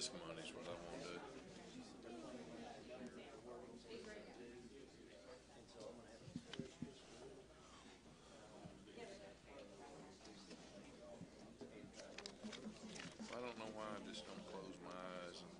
Fiscal money is what I want to do. I don't know why I just don't close my eyes and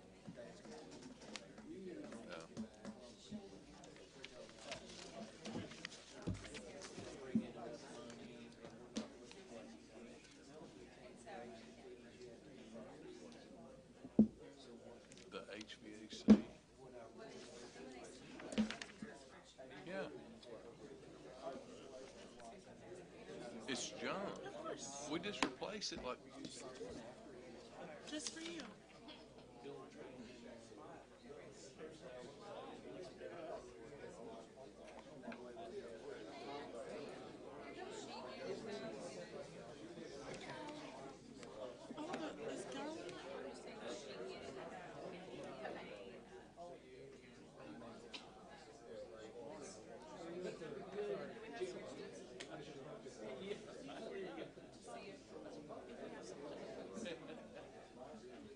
the HVAC. Yeah. It's junk. We just replace it like. Just for you. Oh, it's garlic.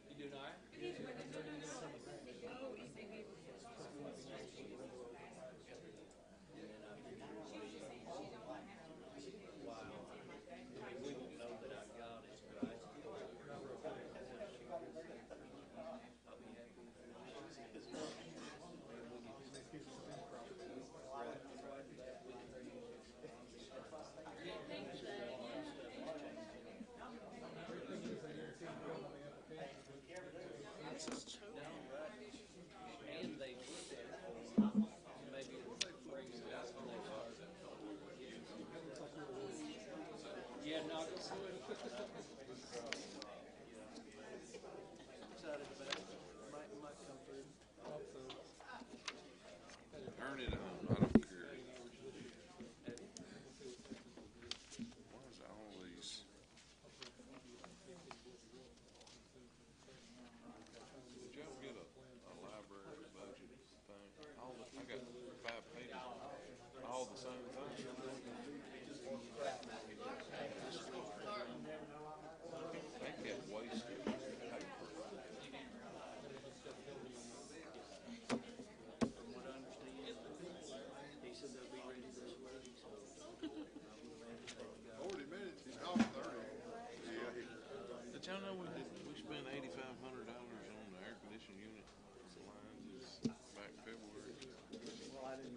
You doing all right? We won't know that I got it, but I still I'll be happy This is choking. and they looked at it, maybe brings it out when they start. Yeah, knock it through it. Side of the back might come through. Turn it on. I don't care. Why is all these? Did you ever get a library budget thing? I got 5 pages. All the same thing. They kept wasting paper. From what I understand, he said they'll be ready this week, so 40 minutes, he's gone 30. Yeah. Did y'all know we spent $8,500 on the air conditioning unit for the lines back February? well, I didn't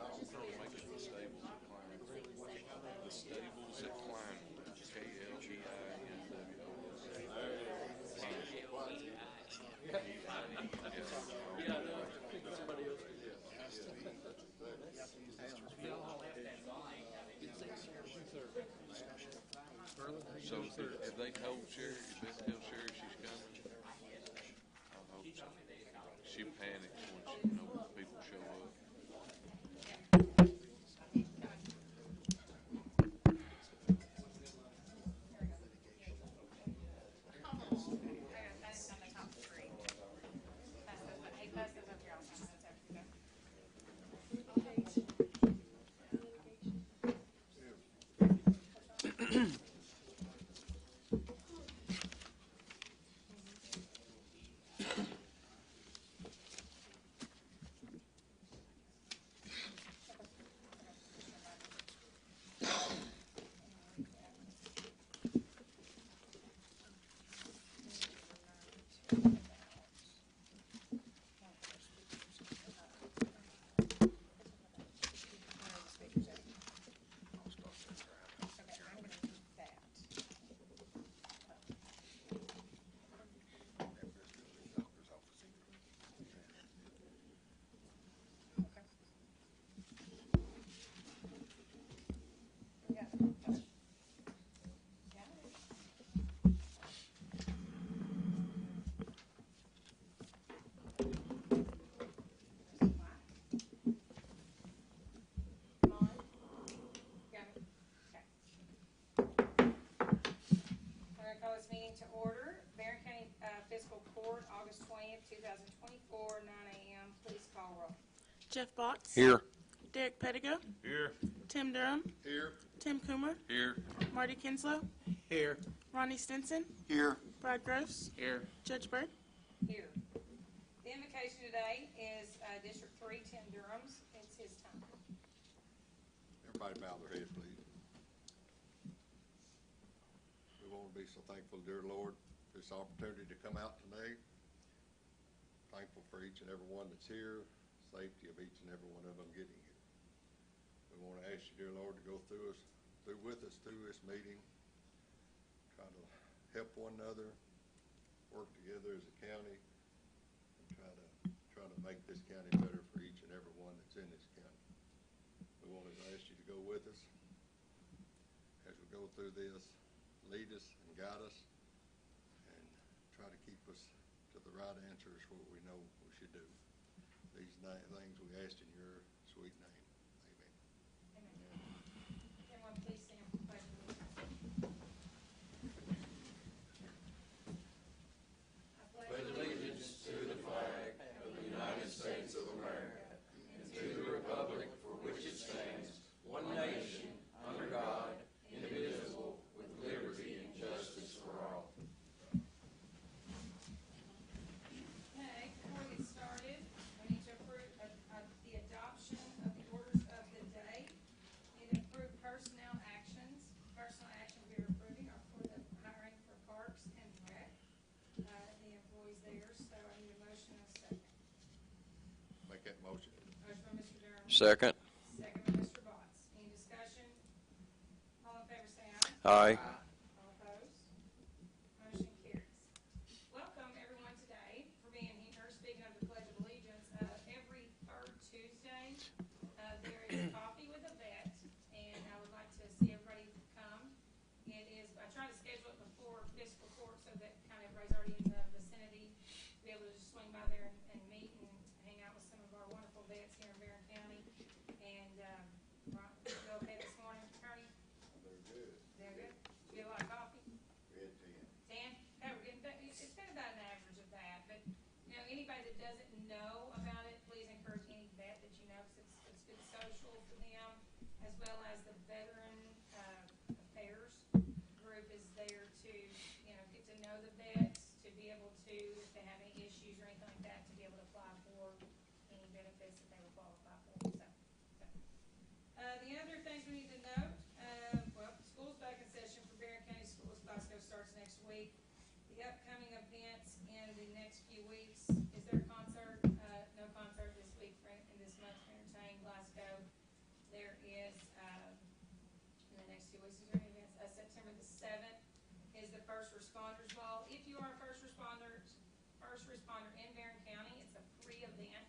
I'm trying to make it the stables at Klein. The stables at Klein. Yeah, somebody else did it. So if they told Sherry, if they tell Sherry she's coming, I hope so. She panics when she knows people show up. That's on the top three. That's those up here. That's after that. Call this meeting to order. Barren County Fiscal Court, August 20th, 2024, 9 a.m. Please call roll. Jeff Botts. Here. Derek Pettigo, Here. Tim Durham, Here. Tim Coomer, Here. Marty Kinslow, Here. Ronnie Stinson, Here. Brad Gross, Here. Judge Byrd. Here. The invocation today is District 3, Tim Durham's. It's his time. Everybody bow their heads, please. We want to be so thankful, dear Lord, for this opportunity to come out today. Thankful for each and every one that's here, safety of each and every one of them getting here. We want to ask you, dear Lord, to go through with us through this meeting, try to help one another, work together as a county, and try to make this county better for each and every one that's in this county. We want to ask you to go with us as we go through this, lead us and guide us, and try to keep us to the right answers what we know we should do. These things we ask in your sweet name. Amen. Amen. Everyone, please stand for the pledge of allegiance. I pledge allegiance to the flag of the United States of America and to the republic for which it stands, one nation, under God, indivisible, with liberty and justice for all. Okay, before we get started, we need to approve the adoption of the orders of the day. We need to approve personnel actions. Personnel actions we are approving are for the hiring for Parks and Rec, the employees there. So I need a motion and a second. Make that motion. Motion by Mr. Durham. Second. Second by Mr. Botts. Any discussion? All in favor say Aye. aye. All opposed? Motion carries. Welcome, everyone, today for being here. Speaking of the Pledge of Allegiance, every third Tuesday, there is coffee with a vet, and I would like to see everybody come. It is, I try to schedule it before fiscal court so that kind of everybody's already in the vicinity, to be able to just swing by there and meet and hang out with some of our wonderful vets here in Barren County. And, Ron, you okay this morning, Attorney? They're good. They're good? You get a lot of coffee? We had 10. 10? Okay, we're getting, it's been about an average of that, but, you know, anybody that doesn't know about it, please encourage any vet that you know, because it's good social for them, as well as the Veteran Affairs group is there to, you know, get to know the vets, to be able to, if they have any issues or anything like that, to be able to apply for any benefits that they would qualify for, so. The other things we need to note, well, school's back in session for Barren County Schools. Glasgow starts next week. The upcoming events in the next few weeks, is there a concert? No concert this week in this month for Entertain Glasgow. There is, in the next 2 weeks, is there any events? September the 7th is the First Responders Ball. If you are a first responder in Barren County, it's a free event.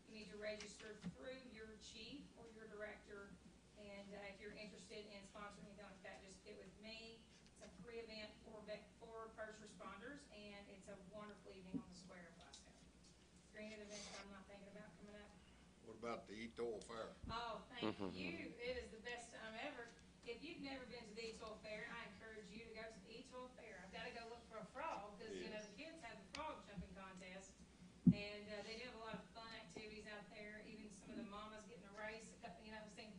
You need to register through your chief or your director, and if you're interested in sponsoring anything like that, just get with me. It's a free event for first responders, and it's a wonderful evening on the square of Glasgow. Is there any other events I'm not thinking about coming up? What about the Etoil Fair? Oh, thank you. It is the best time ever. If you've never been to the Etoil Fair, I encourage you to go to the Etoil Fair. I've got to go look for a frog, because, you know, the kids have the frog jumping contest, and they do have a lot of fun activities out there. Even some of the mamas getting a race. You know, I've seen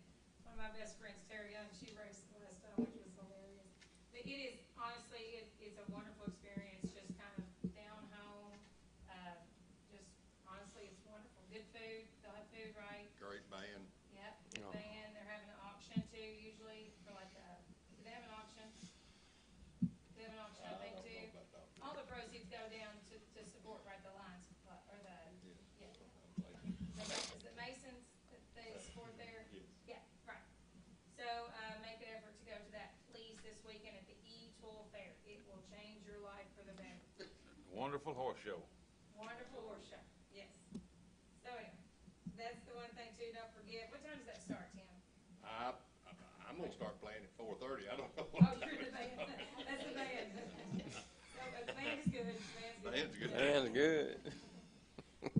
one of my best friends, Terry Young, she raced the last time, which was hilarious. But it is, honestly, it's a wonderful experience, just kind of down home. Just, honestly, it's wonderful. Good food. They'll have food, right? Great band. Yep, good band. They're having an auction too, usually for like do they have an auction? They have an auction, I think, too. All the proceeds go down to support, right, the Lions Club, or the, yeah. Is it Masons that they support there? Yeah, right. So, make an effort to go to that, please, this weekend at the Etoil Fair. It will change your life for the better. Wonderful horse show. Wonderful horse show, yes. So anyway, that's the one thing too, don't forget, what time does that start, Tim? I'm gonna start playing at 4:30. I don't know. Oh, you're the band, that's the band. So, the band is good, the band's good. Band's good. And good.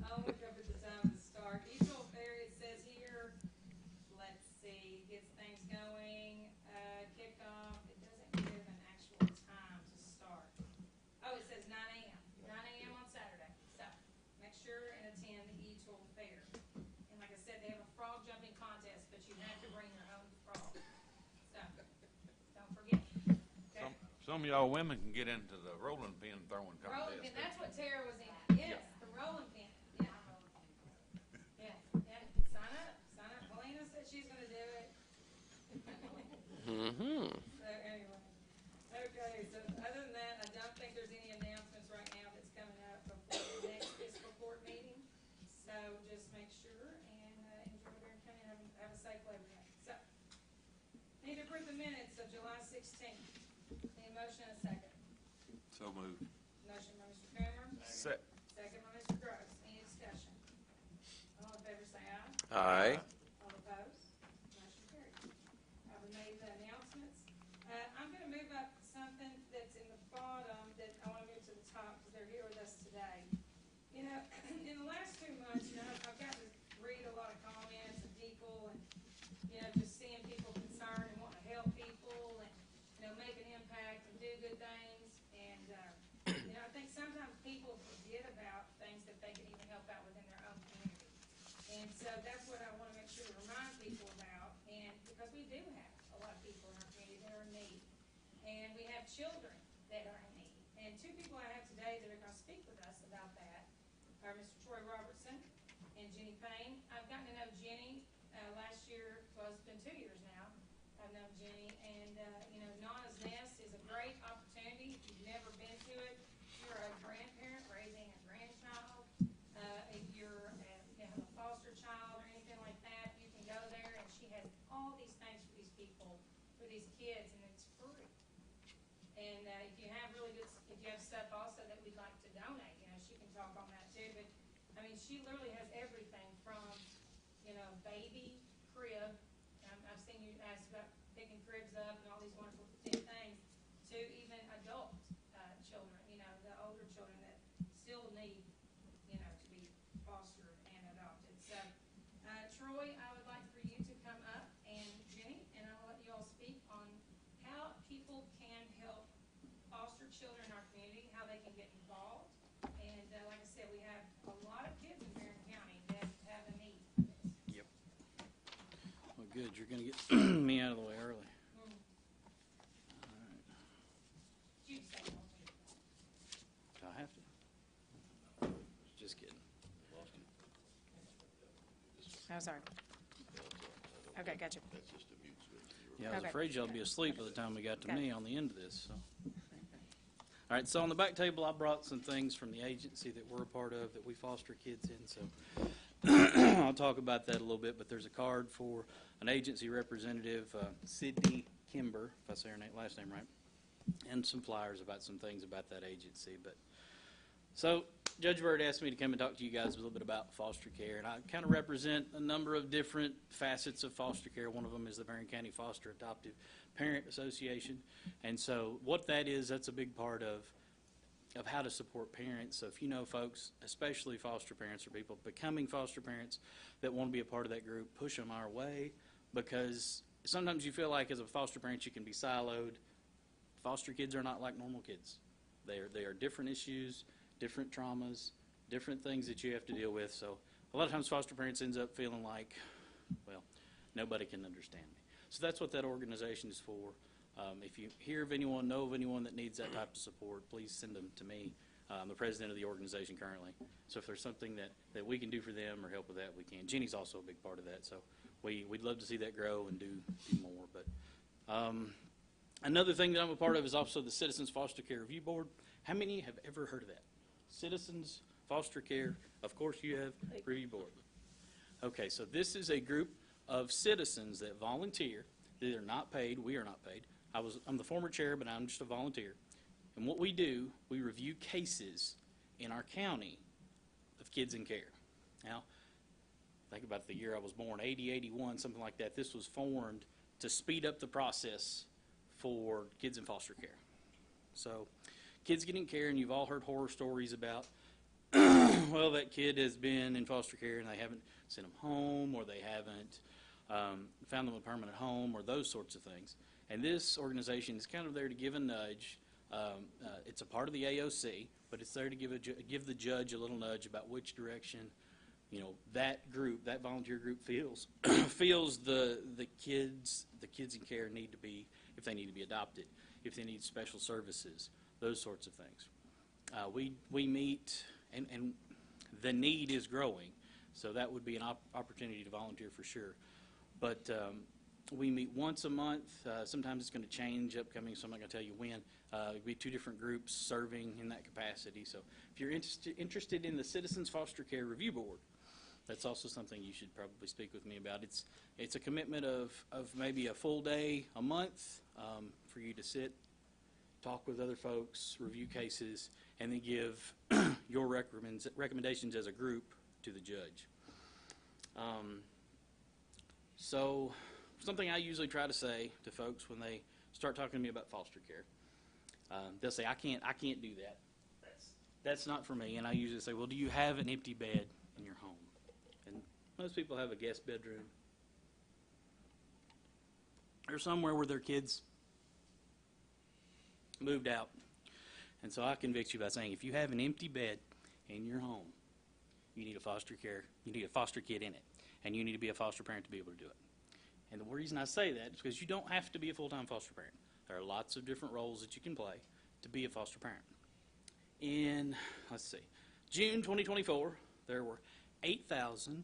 I'll look up at the time of the start. Etoil Fair, it says here, let's see, gets things going, kickoff, it doesn't give an actual time to start. Oh, it says 9 a.m., 9 a.m. on Saturday, so make sure and attend the Etoil Fair. And like I said, they have a frog jumping contest. you have to bring your own frog. So, don't forget. Okay? Some of y'all women can get into the rolling pin throwing Rolling contest. pin, that's what Tara was in. Yes, the rolling pin. Yeah. Yeah, yeah. Sign up. Helena said she's gonna do it. Mm-hmm. So anyway, okay, so other than that, I don't think there's any announcements right now that's coming up before the next fiscal court meeting. So just make sure and enjoy their coming and have a safe Labor Day. So, need to approve the minutes of July 16th. Need a motion and a second. So moved. Motion by Mr. Coomer, Set. second by Mr. Gross. Any discussion? All in favor say aye. Aye. All opposed? Motion carried. Have we made the announcements? I'm gonna move up something that's in the bottom that I wanna move to the top because they're here with us today. You know, in the last 2 months, you know, I've got to read a lot of comments of people and, you know, just seeing people concerned and wanting to help people and, you know, make an impact and do good things. And, you know, I think sometimes people forget about things that they can even help out within their own community. And so that's what I want to make sure to remind people about, and because we do have a lot of people in our community that are in need, and we have children that are in need. And 2 people I have today that are going to speak with us about that are Mr. Troy Robertson and Jenny Payne. I've gotten to know Jenny last year, well, it's been 2 years now. I've known Jenny, and you know, Nana's Nest is a great opportunity. If you've never been to it, if you're a grandparent raising a grandchild, if you're you have a foster child or anything like that, you can go there, and she has all these things for these people, for these kids, and it's free. And if you have if you have stuff also that we'd like to donate, you know, she can talk on that too. But I mean, she literally has everything from, you know, baby crib. I've seen you ask about picking cribs up and all these wonderful things, to even adult children, you know, the older children that still need, you know, to be fostered and adopted. So, Troy, I would like for you to come up, and Jenny, and I'll let you all speak on how people can help foster children in our community, how they can get involved. And like I said, we have a lot of kids in Barren County that have a need for this. Yep. Well, good. You're going to get me out of the way early. All right. You say one thing. Do I have to? Just kidding. Oh, sorry. Okay, gotcha. Yeah, I was Okay. afraid y'all would be asleep by the time we got to Okay. me on the end of this. So. All right, so on the back table, I brought some things from the agency that we're a part of that we foster kids in. So I'll talk about that a little bit, but there's a card for an agency representative, Sydney Kimber, if I say her last name right, and some flyers about some things about that agency. But so Judge Bird asked me to come and talk to you guys a little bit about foster care, and I kind of represent a number of different facets of foster care. One of them is the Barren County Foster Adoptive Parent Association, and so what that is, that's a big part of how to support parents. So if you know folks, especially foster parents or people becoming foster parents that want to be a part of that group, push them our way, because sometimes you feel like as a foster parent you can be siloed. Foster kids are not like normal kids. They are different issues, different traumas, different things that you have to deal with. So a lot of times foster parents ends up feeling like, well, nobody can understand me. So that's what that organization is for. If you hear of anyone, know of anyone that needs that type of support, please send them to me. I'm the president of the organization currently. So if there's something that we can do for them or help with that, we can. Jenny's also a big part of that. So we'd love to see that grow and do more. But another thing that I'm a part of is also the Citizens Foster Care Review Board. How many have ever heard of that? Citizens Foster Care, of course you have, Review Board. Okay, so this is a group of citizens that volunteer. They are not paid. We are not paid. I'm the former chair, but I'm just a volunteer. And what we do, we review cases in our county of kids in care. Now, think about the year I was born, 80, 81, something like that. This was formed to speed up the process for kids in foster care. So kids getting care, and you've all heard horror stories about, well, that kid has been in foster care and they haven't sent them home, or they haven't found them a permanent home, or those sorts of things. And this organization is kind of there to give a nudge. It's a part of the AOC, but it's there to give the judge a little nudge about which direction that group, that volunteer group feels feels the kids in care need to be, if they need to be adopted, if they need special services, those sorts of things. We meet, and the need is growing, so that would be an opportunity to volunteer for sure. But we meet once a month. Sometimes it's going to change upcoming, so I'm not going to tell you when. It'll be 2 different groups serving in that capacity. So if you're interested in the Citizens Foster Care Review Board, that's also something you should probably speak with me about. It's a commitment of maybe a full day a month for you to sit, talk with other folks, review cases, and then give your recommendations as a group to the judge. So something I usually try to say to folks when they start talking to me about foster care, they'll say, I can't do that. That's not for me. And I usually say, well, do you have an empty bed in your home? And most people have a guest bedroom or somewhere where their kids moved out. And so I convict you by saying, if you have an empty bed in your home, you need a foster kid in it. And you need to be a foster parent to be able to do it. And the reason I say that is because you don't have to be a full-time foster parent. There are lots of different roles that you can play to be a foster parent. In, let's see, June 2024, there were 8,000,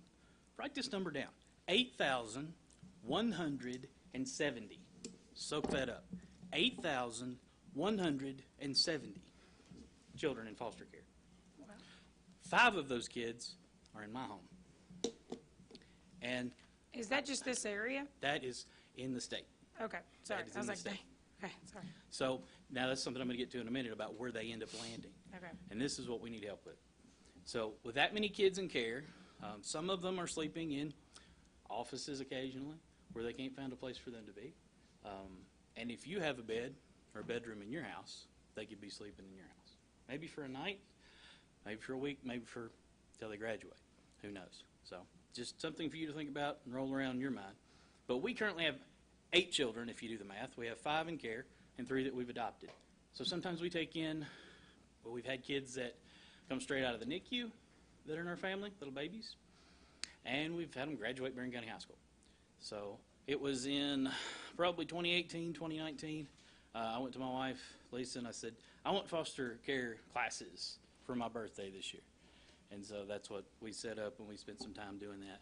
write this number down, 8,170. Soak that up. 8,170 children in foster care. 5 of those kids are in my home. And Is that just this area? that is in the state. Okay, sorry. That is I was in the like, state. okay, sorry. So now that's something I'm going to get to in a minute about where they end up landing. Okay. And this is what we need help with. So with that many kids in care, some of them are sleeping in offices occasionally where they can't find a place for them to be. And if you have a bed or a bedroom in your house, they could be sleeping in your house. Maybe for a night, maybe for a week, maybe for till they graduate. Who knows? So just something for you to think about and roll around in your mind. But we currently have 8 children, if you do the math. We have 5 in care and 3 that we've adopted. So sometimes we take in, well, we've had kids that come straight out of the NICU that are in our family, little babies. And we've had them graduate Barren County High School. So it was in probably 2018, 2019. I went to my wife, Lisa, and I said, I want foster care classes for my birthday this year. And so that's what we set up, and we spent some time doing that.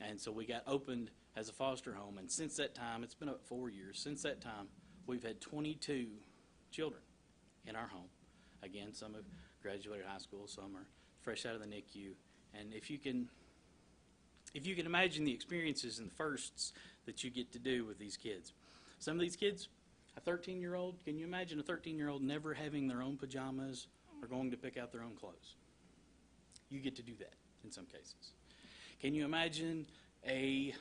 And so we got opened as a foster home, and since that time, it's been about 4 years. Since that time, we've had 22 children in our home. Again, some have graduated high school, some are fresh out of the NICU. And if you can imagine the experiences and the firsts that you get to do with these kids. Some of these kids, a 13-year-old, can you imagine a 13-year-old never having their own pajamas or going to pick out their own clothes? You get to do that in some cases. Can you imagine a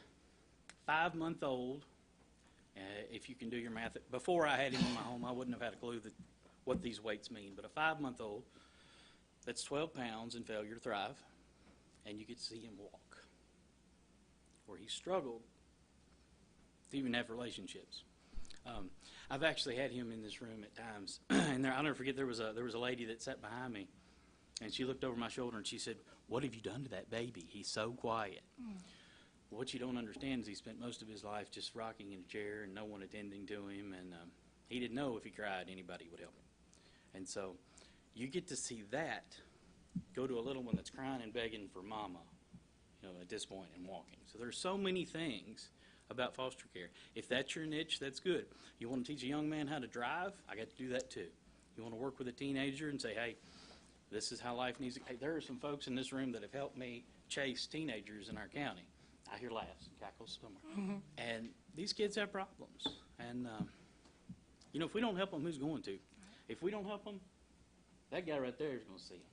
5-month-old, if you can do your math, before I had him in my home, I wouldn't have had a clue what these weights mean, but a 5-month-old that's 12 pounds in failure to thrive, and you get to see him walk, where he struggled to even have relationships. I've actually had him in this room at times, and I'll never forget there was a lady that sat behind me, and she looked over my shoulder and she said, "What have you done to that baby? He's so quiet." What you don't understand is he spent most of his life just rocking in a chair and no one attending to him, and he didn't know if he cried anybody would help him. And so you get to see that go to a little one that's crying and begging for mama, at this point and walking. So there's so many things about foster care. If that's your niche, that's good. You want to teach a young man how to drive? I got to do that too. You want to work with a teenager and say, hey, this is how life needs to. Hey, there are some folks in this room that have helped me chase teenagers in our county. I hear laughs and cackles somewhere. Mm-hmm. And these kids have problems. And, if we don't help them, who's going to? If we don't help them, that guy right there is going to see them.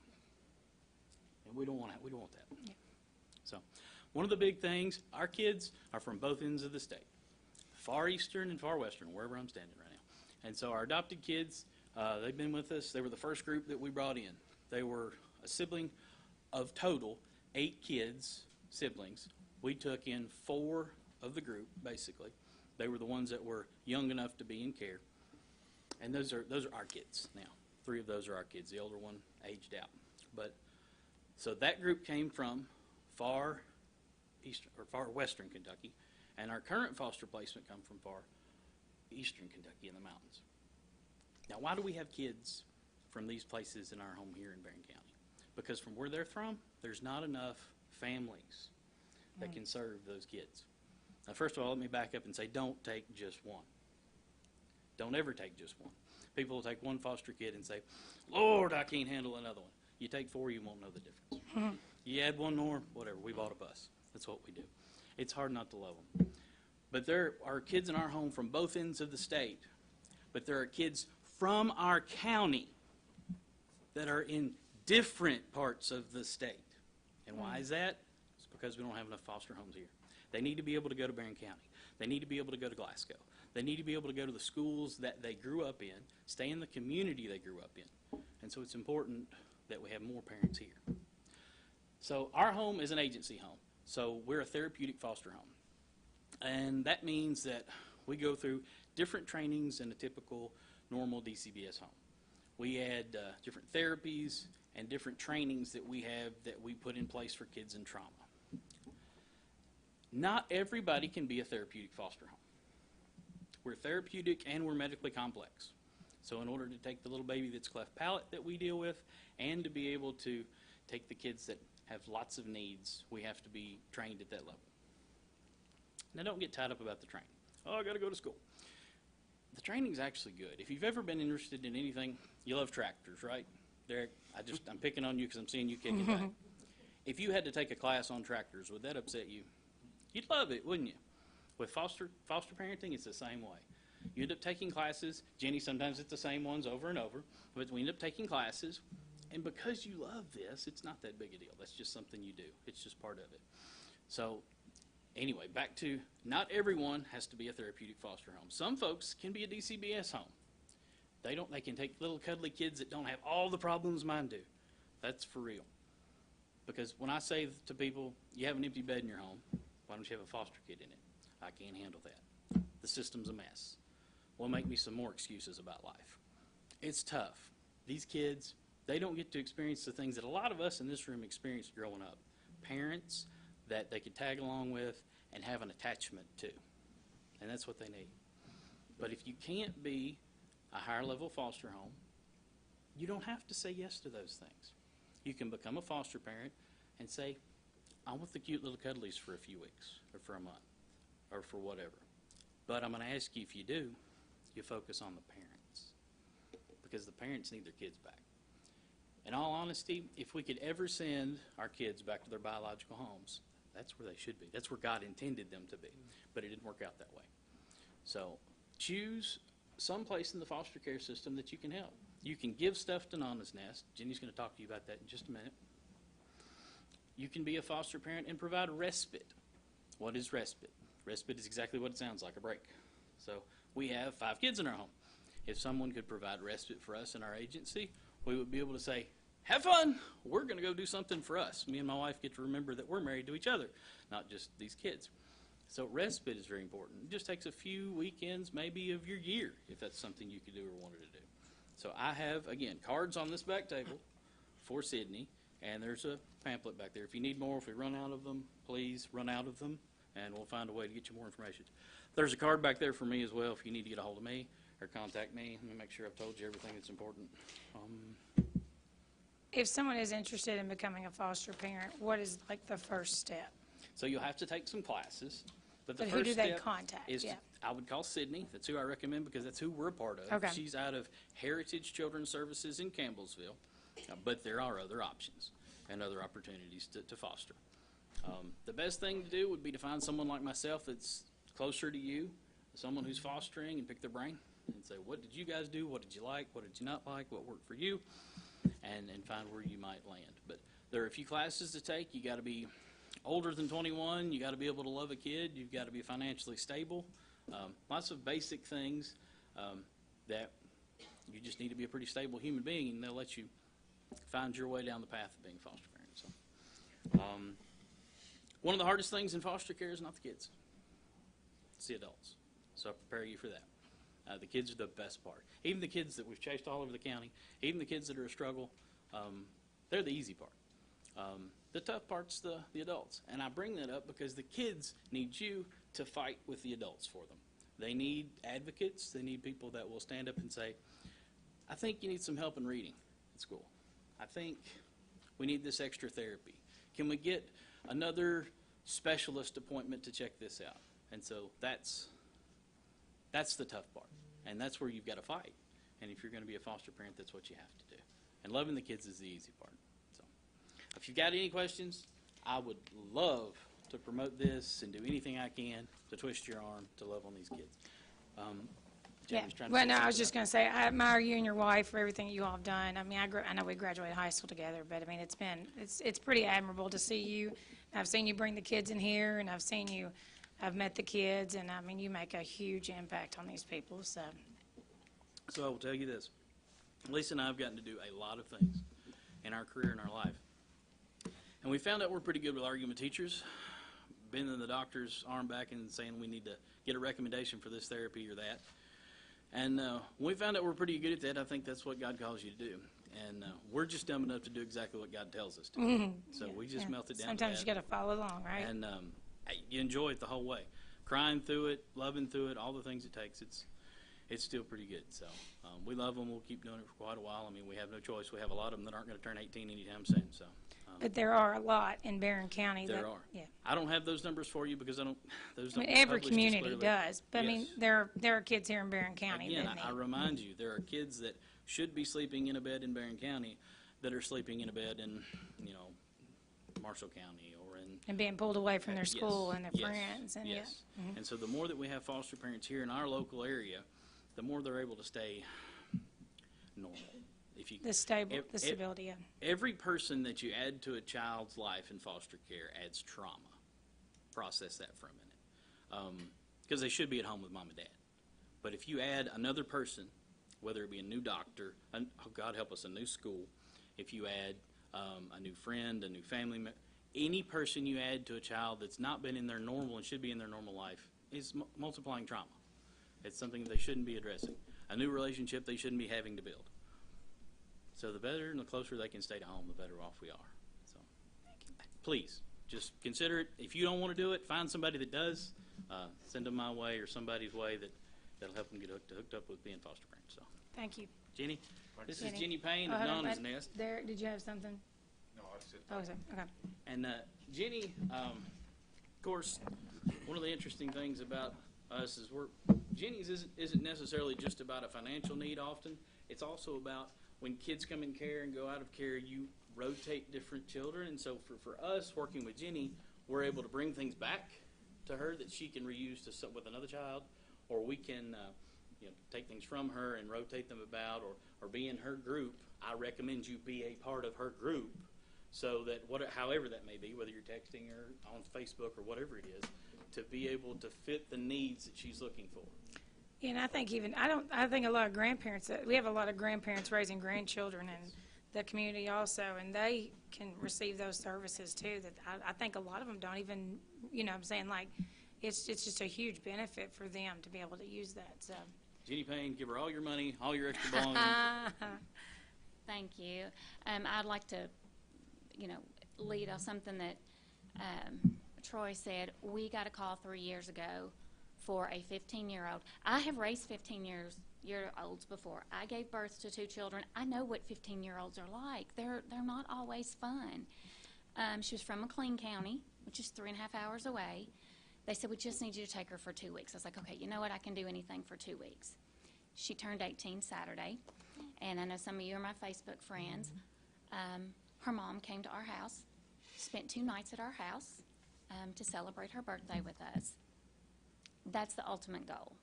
And we don't want that. Yeah. So one of the big things, our kids are from both ends of the state, far eastern and far western, wherever I'm standing right now. And so our adopted kids, they've been with us. They were the first group that we brought in. They were a sibling of total 8 kids, siblings. We took in 4 of the group, basically. They were the ones that were young enough to be in care. And those are our kids now. 3 of those are our kids. The older one aged out. But so that group came from far eastern or far western Kentucky, and our current foster placement come from far eastern Kentucky in the mountains. Now, why do we have kids from these places in our home here in Barren County? Because from where they're from, there's not enough families that can serve those kids. Now, first of all, let me back up and say, don't take just one. Don't ever take just one. People will take one foster kid and say, Lord, I can't handle another one. You take 4, you won't know the difference. You add one more, whatever, we bought a bus. That's what we do. It's hard not to love them. But there are kids in our home from both ends of the state. But there are kids from our county that are in different parts of the state. And why is that? It's because we don't have enough foster homes here. They need to be able to go to Barren County. They need to be able to go to Glasgow. They need to be able to go to the schools that they grew up in, stay in the community they grew up in. And so it's important that we have more parents here. So our home is an agency home. So we're a therapeutic foster home. And that means that we go through different trainings than a typical normal DCBS home. We add different therapies and different trainings that we have that we put in place for kids in trauma. Not everybody can be a therapeutic foster home. We're therapeutic and we're medically complex. So in order to take the little baby that's cleft palate that we deal with and to be able to take the kids that have lots of needs, we have to be trained at that level. Now don't get tied up about the training. Oh, I got to go to school. The training's actually good. If you've ever been interested in anything, you love tractors, right? Derek, I'm picking on you because I'm seeing you kicking back. If you had to take a class on tractors, would that upset you? You'd love it, wouldn't you? With foster parenting, it's the same way. You end up taking classes. Jenny, sometimes it's the same ones over and over. But we end up taking classes. And because you love this, it's not that big a deal. That's just something you do. It's just part of it. So anyway, back to not everyone has to be a therapeutic foster home. Some folks can be a DCBS home. They can take little cuddly kids that don't have all the problems mine do. That's for real. Because when I say to people, you have an empty bed in your home, why don't you have a foster kid in it? I can't handle that. The system's a mess. Well, make me some more excuses about life. It's tough. These kids, they don't get to experience the things that a lot of us in this room experienced growing up. Parents that they could tag along with and have an attachment to. And that's what they need. But if you can't be a higher level foster home, you don't have to say yes to those things. You can become a foster parent and say, I want the cute little cuddlies for a few weeks or for a month or for whatever. But I'm going to ask you, if you do, you focus on the parents because the parents need their kids back. In all honesty, if we could ever send our kids back to their biological homes, that's where they should be. That's where God intended them to be. But it didn't work out that way. So choose some place in the foster care system that you can help. You can give stuff to Nana's Nest. Jenny's going to talk to you about that in just a minute. You can be a foster parent and provide respite. What is respite? Respite is exactly what it sounds like, a break. So we have 5 kids in our home. If someone could provide respite for us in our agency, we would be able to say, have fun. We're going to go do something for us. Me and my wife get to remember that we're married to each other, not just these kids. So respite is very important. It just takes a few weekends, maybe of your year, if that's something you could do or wanted to do. So I have, again, cards on this back table for Sydney, and there's a pamphlet back there. If you need more, if we run out of them, please run out of them, and we'll find a way to get you more information. There's a card back there for me as well if you need to get a hold of me or contact me. Let me make sure I've told you everything that's important. If someone is interested in becoming a foster parent, what is like the first step? So you'll have to take some classes. But the But first who do they step contact? is Yeah. I would call Sydney. That's who I recommend because that's who we're a part of. Okay. She's out of Heritage Children's Services in Campbellsville. But there are other options and other opportunities to foster. The best thing to do would be to find someone like myself that's closer to you, someone who's fostering, and pick their brain and say, what did you guys do? What did you like? What did you not like? What worked for you? And find where you might land. But there are a few classes to take. You got to be older than 21. You got to be able to love a kid. You've got to be financially stable. Lots of basic things that you just need to be a pretty stable human being, and they'll let you find your way down the path of being a foster parent. So, one of the hardest things in foster care is not the kids. It's the adults. So I prepare you for that. The kids are the best part. Even the kids that we've chased all over the county, even the kids that are a struggle, they're the easy part. The tough part's the adults. And I bring that up because the kids need you to fight with the adults for them. They need advocates. They need people that will stand up and say, I think you need some help in reading at school. I think we need this extra therapy. Can we get another specialist appointment to check this out? And so that's the tough part. And that's where you've got to fight. And if you're going to be a foster parent, that's what you have to do. And loving the kids is the easy part. So if you've got any questions, I would love to promote this and do anything I can to twist your arm to love on these kids. Yeah. Jamie's trying to Well, say no, I something was just going to say, I admire you and your wife for everything you all have done. I mean, I know we graduated high school together, but I mean, it's pretty admirable to see you. I've seen you bring the kids in here, and I've met the kids, and I mean, you make a huge impact on these people, so. So I will tell you this. Lisa and I have gotten to do a lot of things in our career and our life. And we found out we're pretty good with argument teachers, bending the doctor's arm back and saying we need to get a recommendation for this therapy or that. And when we found out we're pretty good at that, I think that's what God calls you to do. And we're just dumb enough to do exactly what God tells us to do. So we just melt it down Sometimes to you that. got to follow along, right? And you enjoy it the whole way. Crying through it, loving through it, all the things it takes, it's still pretty good. So we love them. We'll keep doing it for quite a while. I mean, we have no choice. We have a lot of them that aren't going to turn 18 anytime soon. So. But there are a lot in Barren County. There are. Yeah. I don't have those numbers for you because I don't. Those I mean, don't every publish community clearly. does. But I mean, Yes. there are kids here in Barren County Again, that I need. remind you, there are kids that should be sleeping in a bed in Barren County that are sleeping in a bed in, Marshall County or in. And being pulled away from their Yes, school and their yes, friends. And yes. Yeah. And so the more that we have foster parents here in our local area, the more they're able to stay normal. If you The stability, yeah. Every person that you add to a child's life in foster care adds trauma. Process that for a minute. Because they should be at home with mom and dad. But if you add another person, whether it be a new doctor, oh God help us, a new school, if you add a new friend, a new family member, any person you add to a child that's not been in their normal and should be in their normal life is multiplying trauma. It's something they shouldn't be addressing. A new relationship they shouldn't be having to build. So the better and the closer they can stay to home, the better off we are. So please, just consider it. If you don't want to do it, find somebody that does. Send them my way or somebody's way that'll help them get hooked up with being foster parents. So Thank you. Jenny, this is Jenny. Jenny Payne Oh, of hold on, Nana's but Nest. There, did you have something? No, I said. Oh, sorry. Okay. And Jenny, of course, one of the interesting things about us is Jenny's isn't necessarily just about a financial need often. It's also about when kids come in care and go out of care, you rotate different children. And so for us working with Jenny, we're able to bring things back to her that she can reuse with another child, or we can take things from her and rotate them about or be in her group. I recommend you be a part of her group so that however that may be, whether you're texting her on Facebook or whatever it is, to be able to fit the needs that she's looking for. Yeah, and I think I think a lot of grandparents, we have a lot of grandparents raising grandchildren in the community also, and they can receive those services too, that I think a lot of them don't even, I'm saying, like, it's just a huge benefit for them to be able to use that, so. Jenny Payne, give her all your money, all your extra belongings. Thank you. I'd like to, lead off something that Troy said. We got a call 3 years ago for a 15-year-old. I have raised 15-year-olds before. I gave birth to 2 children. I know what 15-year-olds are like. They're not always fun. She was from McLean County, which is 3.5 hours away. They said, we just need you to take her for 2 weeks. I was like, okay, you know what? I can do anything for 2 weeks. She turned 18 Saturday, and I know some of you are my Facebook friends. Her mom came to our house, spent 2 nights at our house to celebrate her birthday with us. That's the ultimate goal,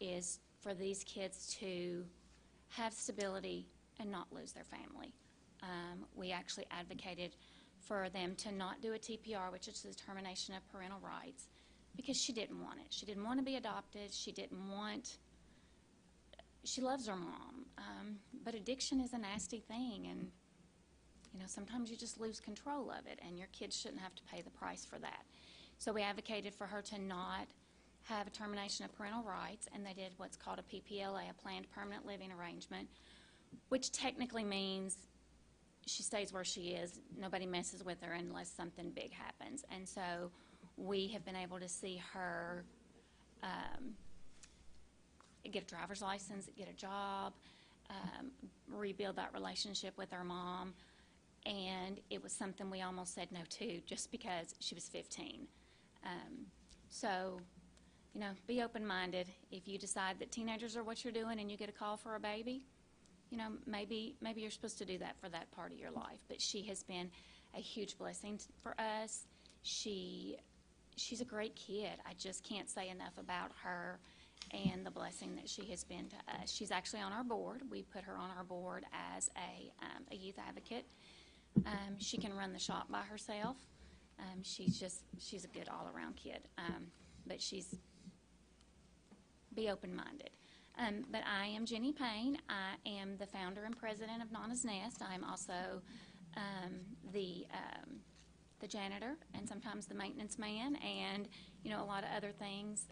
is for these kids to have stability and not lose their family. We actually advocated for them to not do a TPR, which is the termination of parental rights, because she didn't want it. She didn't want to be adopted. She loves her mom. But addiction is a nasty thing, and sometimes you just lose control of it, and your kids shouldn't have to pay the price for that. So we advocated for her to not have a termination of parental rights, and they did what's called a PPLA, a Planned Permanent Living Arrangement, which technically means she stays where she is. Nobody messes with her unless something big happens. And so we have been able to see her get a driver's license, get a job, rebuild that relationship with her mom. And it was something we almost said no to just because she was 15. So, you know, be open-minded. If you decide that teenagers are what you're doing and you get a call for a baby, you know, maybe you're supposed to do that for that part of your life. But she has been a huge blessing for us. She's a great kid. I just can't say enough about her and the blessing that she has been to us. She's actually on our board. We put her on our board as a youth advocate. She can run the shop by herself. She's a good all-around kid. But be open-minded. But I am Jenny Payne. I am the founder and president of Nana's Nest. I'm also the janitor and sometimes the maintenance man and, you know, a lot of other things.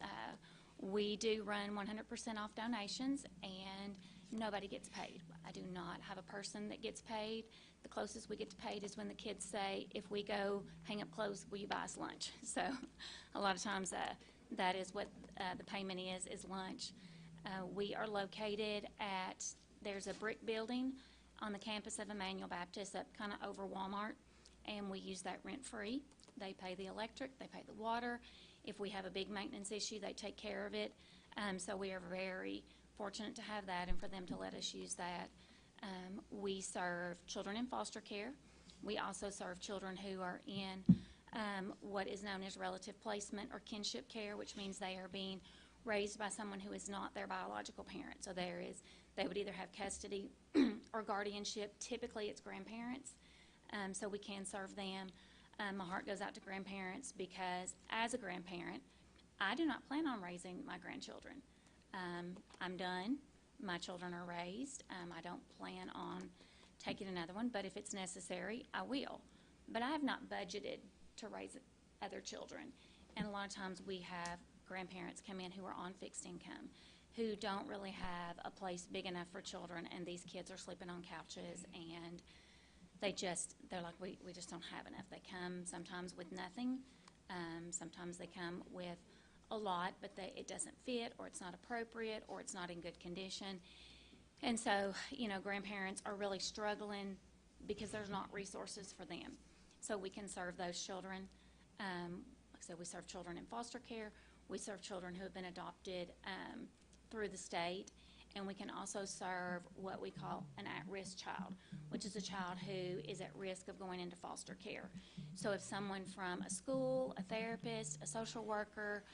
We do run 100% off donations, and nobody gets paid. I do not have a person that gets paid. The closest we get paid is when the kids say, if we go hang up clothes, will you buy us lunch? So a lot of times that is what the payment is lunch. We are located there's a brick building on the campus of Emmanuel Baptist up kind of over Walmart, and we use that rent-free. They pay the electric, they pay the water. If we have a big maintenance issue, they take care of it. So we are very fortunate to have that and for them to let us use that. We serve children in foster care. We also serve children who are in what is known as relative placement or kinship care, which means they are being raised by someone who is not their biological parent. So they would either have custody or guardianship. Typically, it's grandparents, so we can serve them. My heart goes out to grandparents because as a grandparent, I do not plan on raising my grandchildren. I'm done. My children are raised. I don't plan on taking another one, but if it's necessary, I will. But I have not budgeted to raise other children. And a lot of times we have grandparents come in who are on fixed income, who don't really have a place big enough for children, and these kids are sleeping on couches, and they're like, we just don't have enough. They come sometimes with nothing. Sometimes they come with a lot, but it doesn't fit, or it's not appropriate, or it's not in good condition. And so, you know, grandparents are really struggling because there's not resources for them. So we can serve those children. Like I said, we serve children in foster care. We serve children who have been adopted through the state. And we can also serve what we call an at-risk child, which is a child who is at risk of going into foster care. So if someone from a school, a therapist, a social worker,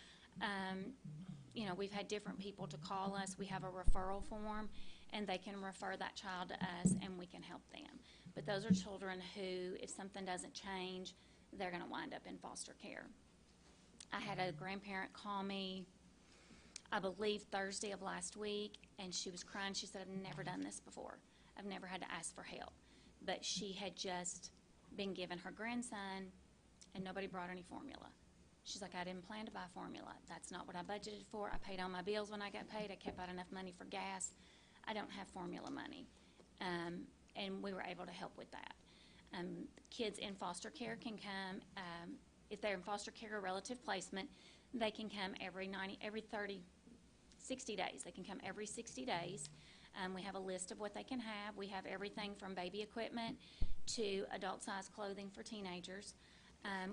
you know, we've had different people to call us. We have a referral form, and they can refer that child to us, and we can help them. But those are children who, if something doesn't change, they're going to wind up in foster care. I had a grandparent call me, I believe Thursday of last week, and she was crying. She said, I've never done this before. I've never had to ask for help. But she had just been given her grandson, and nobody brought any formula. She's like, I didn't plan to buy formula. That's not what I budgeted for. I paid all my bills when I got paid. I kept out enough money for gas. I don't have formula money. And we were able to help with that. Kids in foster care can come, if they're in foster care or relative placement, they can come every 60 days. They can come every 60 days. We have a list of what they can have. We have everything from baby equipment to adult-sized clothing for teenagers.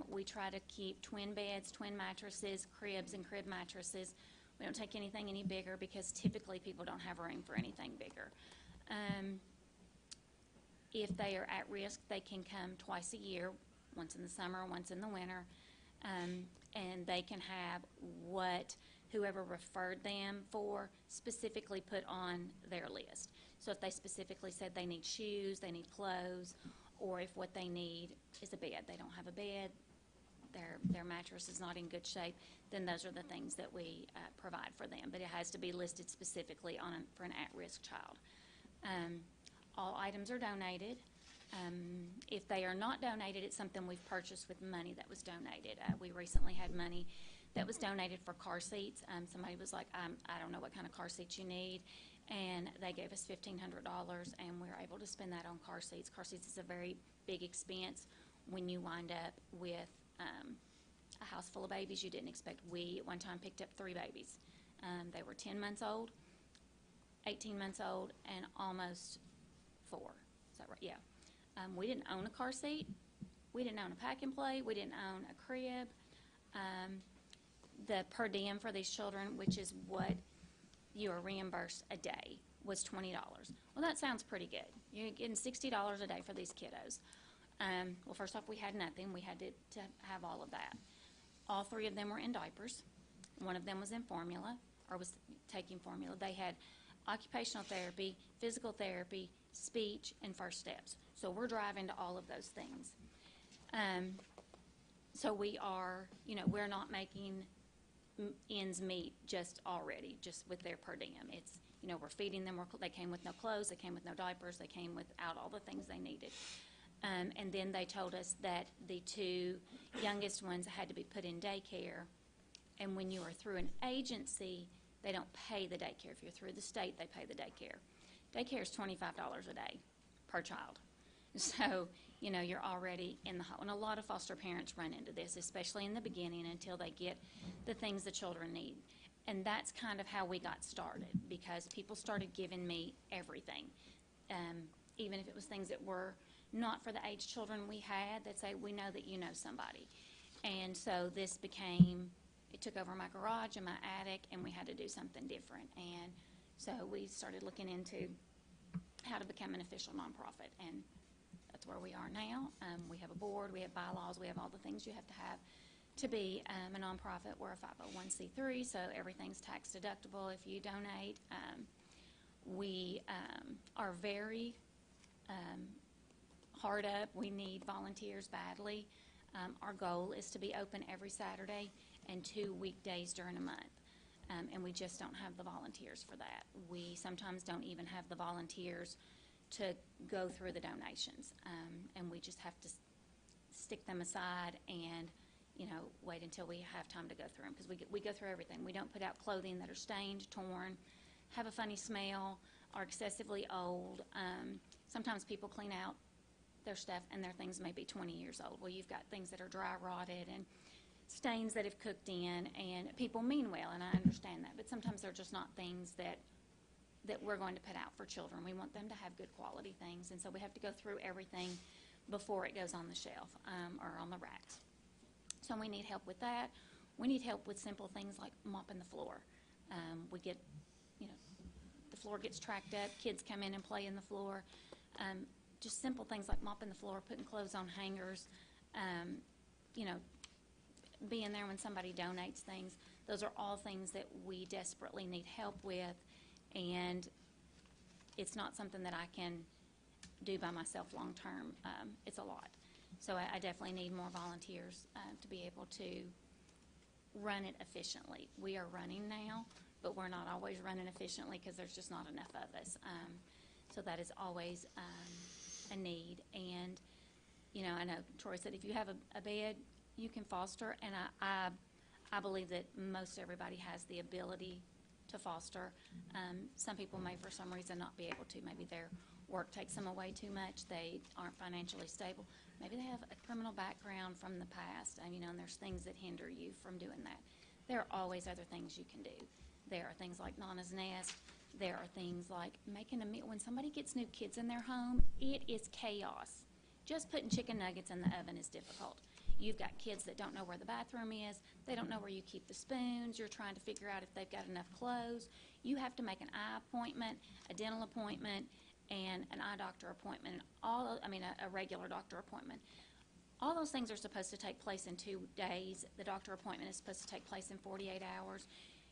We try to keep twin beds, twin mattresses, cribs, and crib mattresses. We don't take anything any bigger because typically people don't have room for anything bigger. If they are at risk, they can come twice a year, once in the summer, once in the winter, and they can have what whoever referred them for specifically put on their list. So if they specifically said they need shoes, they need clothes, or if what they need is a bed, they don't have a bed, their mattress is not in good shape, then those are the things that we provide for them. But it has to be listed specifically for an at-risk child. All items are donated. If they are not donated, it's something we've purchased with money that was donated. We recently had money that was donated for car seats. Somebody was like, I don't know what kind of car seats you need. and they gave us $1,500, and we were able to spend that on car seats. Car seats is a very big expense when you wind up with a house full of babies you didn't expect. We, at one time, picked up 3 babies. They were 10 months old, 18 months old, and almost 4. Is that right? Yeah. We didn't own a car seat. We didn't own a pack and play. We didn't own a crib. The per diem for these children, which is what you are reimbursed a day, was $20. Well, that sounds pretty good. You're getting $60 a day for these kiddos. Well, first off, we had nothing. We had to have all of that. All 3 of them were in diapers. One of them was in formula, or was taking formula. They had occupational therapy, physical therapy, speech, and first steps. So we're driving to all of those things. So we are, we're not making ends meet just with their per diem. It's, we're feeding them. They came with no clothes. They came with no diapers. They came without all the things they needed. And then they told us that the 2 youngest ones had to be put in daycare. And when you are through an agency, they don't pay the daycare. If you're through the state, they pay the daycare. Daycare is $25 a day per child. So, you're already in the hole. And a lot of foster parents run into this, especially in the beginning, until they get the things the children need. And that's kind of how we got started, because people started giving me everything. Even if it was things that were not for the age children we had, they'd say, we know that you know somebody. And so this it took over my garage and my attic, and we had to do something different. And so we started looking into how to become an official nonprofit, and that's where we are now. We have a board, we have bylaws, we have all the things you have to be a nonprofit. We're a 501c3, so everything's tax deductible if you donate. We are very hard up. We need volunteers badly. Our goal is to be open every Saturday and 2 weekdays during a month. And we just don't have the volunteers for that. We sometimes don't even have the volunteers to go through the donations. And we just have to stick them aside and, wait until we have time to go through them. Because we go through everything. We don't put out clothing that are stained, torn, have a funny smell, are excessively old. Sometimes people clean out their stuff and their things may be 20 years old. Well, you've got things that are dry rotted and stains that have cooked in, and people mean well, and I understand that, but sometimes they're just not things that we're going to put out for children. We want them to have good quality things, and so we have to go through everything before it goes on the shelf or on the racks. So we need help with that. We need help with simple things like mopping the floor. We get, the floor gets tracked up, kids come in and play in the floor. Just simple things like mopping the floor, putting clothes on hangers, being there when somebody donates things. Those are all things that we desperately need help with, and it's not something that I can do by myself long term. It's a lot. So I definitely need more volunteers to be able to run it efficiently. We are running now, but we're not always running efficiently because there's just not enough of us. So that is always a need. And, I know Troy said if you have a bed, you can foster, and I believe that most everybody has the ability to foster. Some people may, for some reason, not be able to. Maybe their work takes them away too much. They aren't financially stable. Maybe they have a criminal background from the past, and there's things that hinder you from doing that. There are always other things you can do. There are things like Nana's Nest. There are things like making a meal. When somebody gets new kids in their home, it is chaos. Just putting chicken nuggets in the oven is difficult. You've got kids that don't know where the bathroom is. They don't know where you keep the spoons. You're trying to figure out if they've got enough clothes. You have to make an eye appointment, a dental appointment, and an eye doctor appointment, a regular doctor appointment. All those things are supposed to take place in 2 days. The doctor appointment is supposed to take place in 48 hours.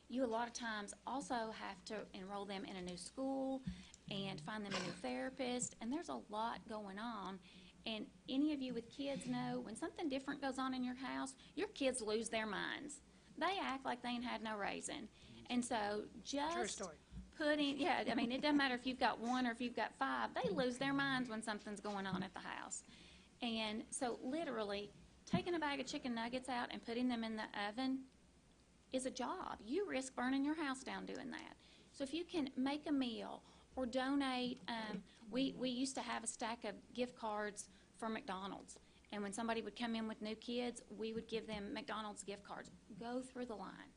You a lot of times also have to enroll them in a new school and find them a new therapist, and there's a lot going on. And any of you with kids know when something different goes on in your house, your kids lose their minds. They act like they ain't had no raising. And so just True story. It doesn't matter if you've got 1 or if you've got 5. They lose their minds when something's going on at the house. And so literally taking a bag of chicken nuggets out and putting them in the oven is a job. You risk burning your house down doing that. So if you can make a meal or donate, we used to have a stack of gift cards for McDonald's. And when somebody would come in with new kids, we would give them McDonald's gift cards. Go through the line.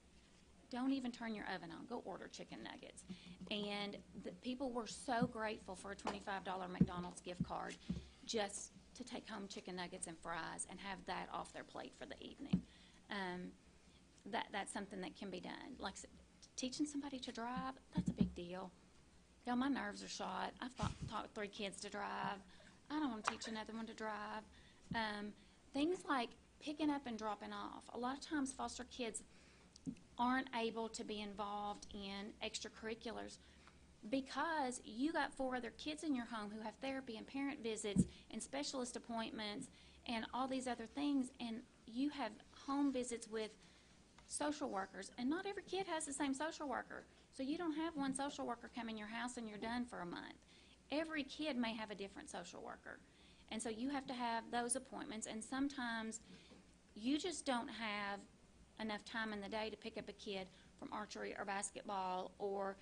Don't even turn your oven on. Go order chicken nuggets. And the people were so grateful for a $25 McDonald's gift card just to take home chicken nuggets and fries and have that off their plate for the evening. That's something that can be done. Like teaching somebody to drive, that's a big deal. Y'all, my nerves are shot. I've taught 3 kids to drive. I don't want to teach another one to drive. Things like picking up and dropping off. A lot of times foster kids aren't able to be involved in extracurriculars because you got 4 other kids in your home who have therapy and parent visits and specialist appointments and all these other things, and you have home visits with social workers, and not every kid has the same social worker. So you don't have one social worker come in your house and you're done for a month. Every kid may have a different social worker. And so you have to have those appointments, and sometimes you just don't have enough time in the day to pick up a kid from archery or basketball or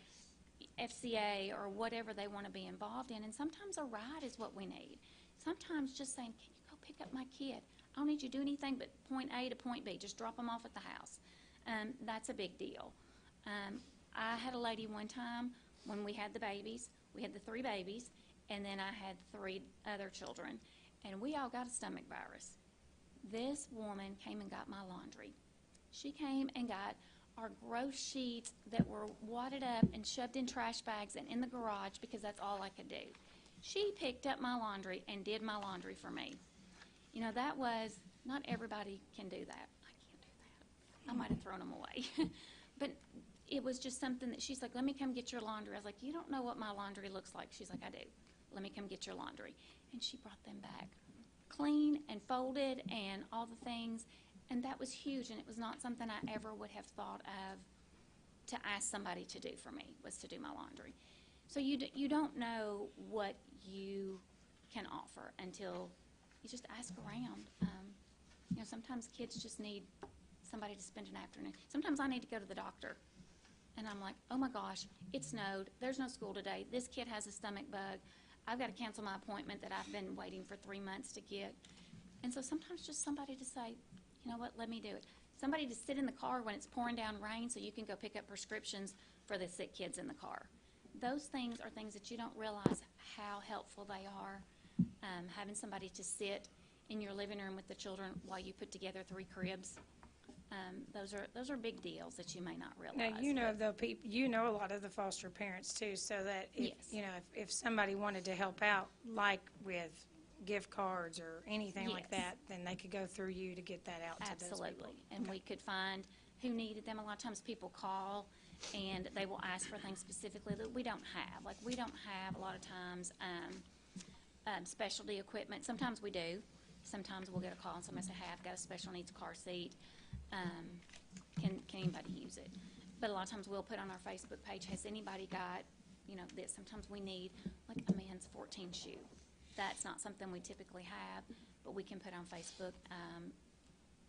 FCA or whatever they want to be involved in. And sometimes a ride is what we need. Sometimes just saying, can you go pick up my kid? I don't need you to do anything but point A to point B. Just drop them off at the house. That's a big deal. I had a lady one time when we had the babies. We had the 3 babies, and then I had 3 other children, and we all got a stomach virus. This woman came and got my laundry. She came and got our gross sheets that were wadded up and shoved in trash bags and in the garage because that's all I could do. She picked up my laundry and did my laundry for me. You know, that was, not everybody can do that. I can't do that. I might have thrown them away. But it was just something that she's like, let me come get your laundry. I was like, you don't know what my laundry looks like. She's like, I do. Let me come get your laundry. And she brought them back clean and folded and all the things. And that was huge, and it was not something I ever would have thought of to ask somebody to do for me, was to do my laundry. So you don't know what you can offer until you just ask around. You know, sometimes kids just need somebody to spend an afternoon. Sometimes I need to go to the doctor, and I'm like, oh my gosh, it snowed. There's no school today. This kid has a stomach bug. I've got to cancel my appointment that I've been waiting for 3 months to get. And so sometimes just somebody to say, you know what, let me do it. Somebody to sit in the car when it's pouring down rain so you can go pick up prescriptions for the sick kids in the car. Those things are things that you don't realize how helpful they are. Having somebody to sit in your living room with the children while you put together 3 cribs, those are big deals that you may not realize. Now, you know, though, you know a lot of the foster parents, too, so that if, Yes. you know, if somebody wanted to help out, like with gift cards or anything like Yes. that, then they could go through you to get that out to those people. Absolutely. And we could find who needed them. A lot of times people call and they will ask for things specifically that we don't have. Like, we don't have a lot of times specialty equipment. Sometimes we do. Sometimes we'll get a call and somebody say, hey, I've got a special needs car seat. Can anybody use it? But a lot of times we'll put on our Facebook page, has anybody got, you know, this? Sometimes we need like a man's 14 shoe. That's not something we typically have, but we can put on Facebook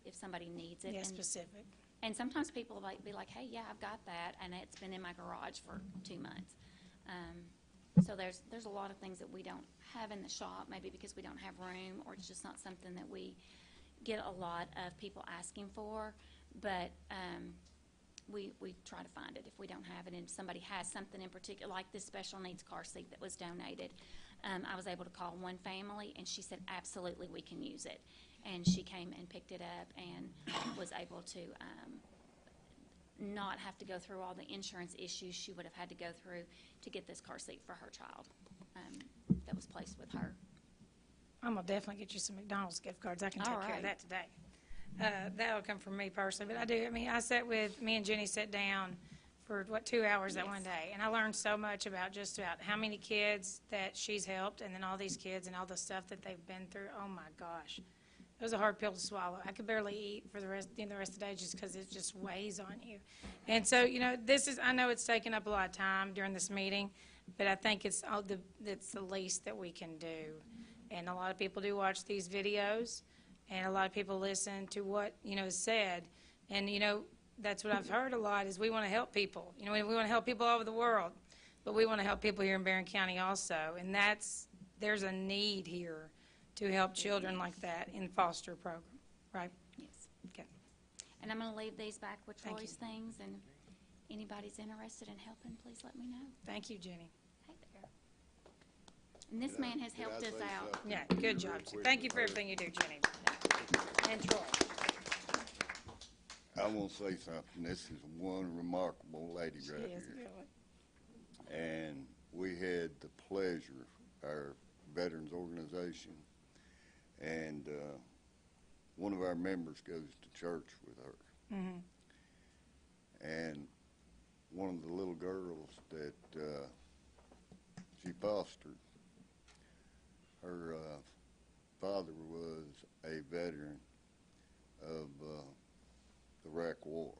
if somebody needs it. Yeah, And- specific. And sometimes people might be like, hey, yeah, I've got that, and it's been in my garage for 2 months. So there's a lot of things that we don't have in the shop, maybe because we don't have room, or it's just not something that we get a lot of people asking for. But we try to find it if we don't have it. And if somebody has something in particular, like this special needs car seat that was donated, I was able to call one family, and she said, absolutely, we can use it. And she came and picked it up and was able to not have to go through all the insurance issues she would have had to go through to get this car seat for her child that was placed with her. I'm going to definitely get you some McDonald's gift cards. I can take All care of right. that today. That'll come from me personally. But me and Jenny sat down for, 2 hours that Yes. one day. And I learned so much about just about how many kids that she's helped, and then all these kids and all the stuff that they've been through. Oh, my gosh. It was a hard pill to swallow. I could barely eat for the rest of the day just because it just weighs on you. And so, you know, I know it's taken up a lot of time during this meeting, but I think it's the least that we can do. And a lot of people do watch these videos, and a lot of people listen to what, you know, is said. And, you know, that's what I've heard a lot, is we want to help people. You know, we want to help people all over the world, but we want to help people here in Barren County also. And there's a need here to help children like that in foster program, right? Yes. Okay. And I'm going to leave these back with Thank Troy's things, and if anybody's interested in helping, please let me know. Thank you, Jenny. Hey there. And this man has Did I helped us say out. something Yeah, real good job. quick Thank you with for her? everything you do, Jenny. And Troy. I want to say something. This is one remarkable lady She right is here. really. And we had the pleasure, our veterans organization, and one of our members goes to church with her. Mhm. And one of the little girls that she fostered, her father was a veteran of the Iraq War,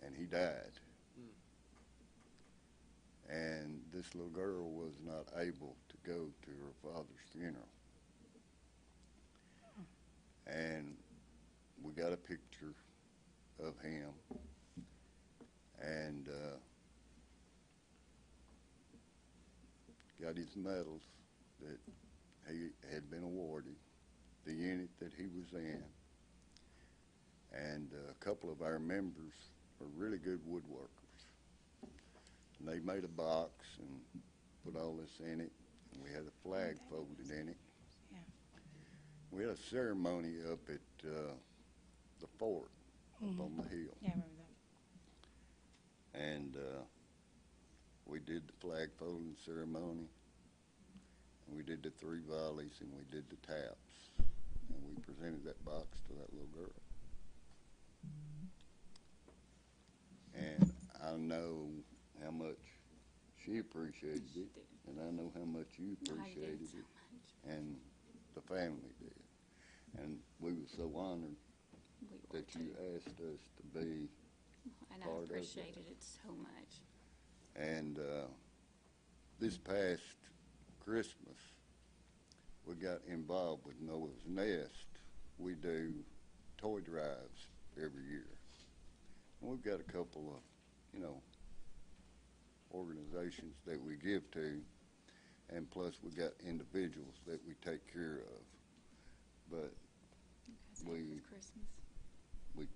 and he died. And this little girl was not able to go to her father's funeral. And we got a picture of him, and got his medals that he had been awarded, the unit that he was in, and a couple of our members are really good woodworkers. And they made a box and put all this in it, and we had a flag folded in it. Yeah. We had a ceremony up at the fort up on the hill, Yeah, I remember that. and we did the flag folding ceremony, and we did the 3 volleys, and we did the taps, and we presented that box to that little girl. And I know how much she appreciated it, and I know how much you I did appreciated so it, much. and the family did. And we were so honored We were that you too. asked us to be, And part I of that. appreciated it so much. and this past Christmas, we got involved with Noah's Nest. We do toy drives every year. And we've got a couple of, organizations that we give to, and plus we got individuals that we take care of. But Because it We- was Christmas. we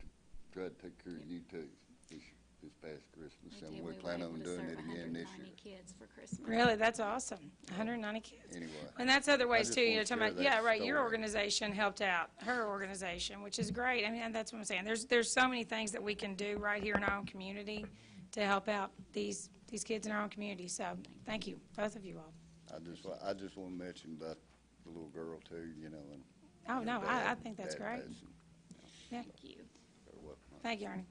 tried to take care of you too this past Christmas, We and did. we We plan were on able to doing serve it again this 190 year. kids for Christmas. Really, that's awesome. 190 kids. Anyway, And that's other ways just too, wanna talking share about, that yeah, right, your story. organization helped out her organization, which is great. I mean, that's what I'm saying. There's so many things that we can do right here in our own community to help out these kids in our own community. So, thank you, both of you all. I just want to mention about the little girl too, and. Oh, her no, dad- I think that's dad great. passing. Thank you. You're welcome. Thank you, Ernie.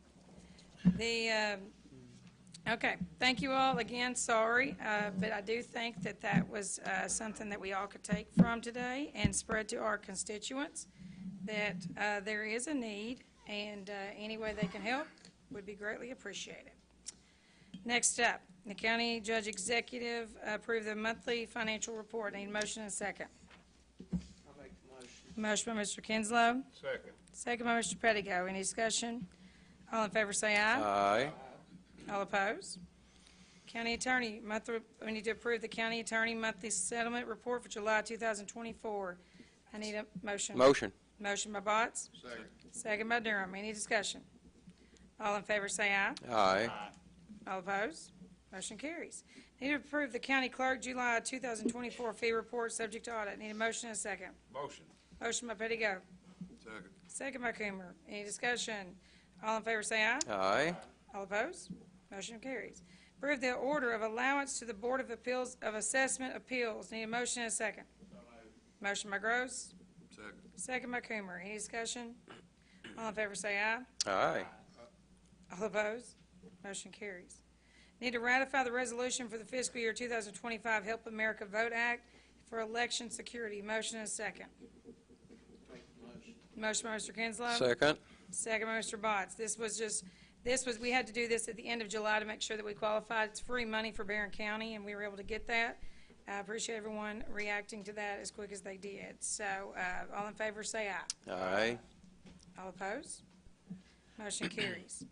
Okay, thank you all again, sorry, but I do think that was something that we all could take from today and spread to our constituents, that there is a need, and any way they can help would be greatly appreciated. Next up, the county judge executive approve the monthly financial report. Need a motion and a second. I'll make the motion. Motion by Mr. Kinslow, Second. second by Mr. Pettigo. Any discussion? All in favor say aye. Aye. All opposed? County Attorney, we need to approve the County Attorney Monthly Settlement Report for July 2024. I need a motion. Motion. Motion by Botts, Second. second by Durham. Any discussion? All in favor say aye. Aye. All opposed? Motion carries. Need to approve the County Clerk July 2024 fee report subject to audit. Need a motion and a second. Motion. Motion by Pettigo, Second. second by Coomer. Any discussion? All in favor say aye. Aye. All opposed? Motion carries. Approve the order of allowance to the Board of Appeals of Assessment Appeals. Need a motion and a second. Motion by Gross, Second. second by Coomer. Any discussion? All in favor say aye. Aye. All opposed? Motion carries. Need to ratify the resolution for the fiscal year 2025 Help America Vote Act for election security. Motion and a second. Motion by Mr. Kinslow. Second. Second by Mr. Botts. We had to do this at the end of July to make sure that we qualified. It's free money for Barren County, and we were able to get that. I appreciate everyone reacting to that as quick as they did. So, all in favor say aye. Aye. All opposed? Motion carries.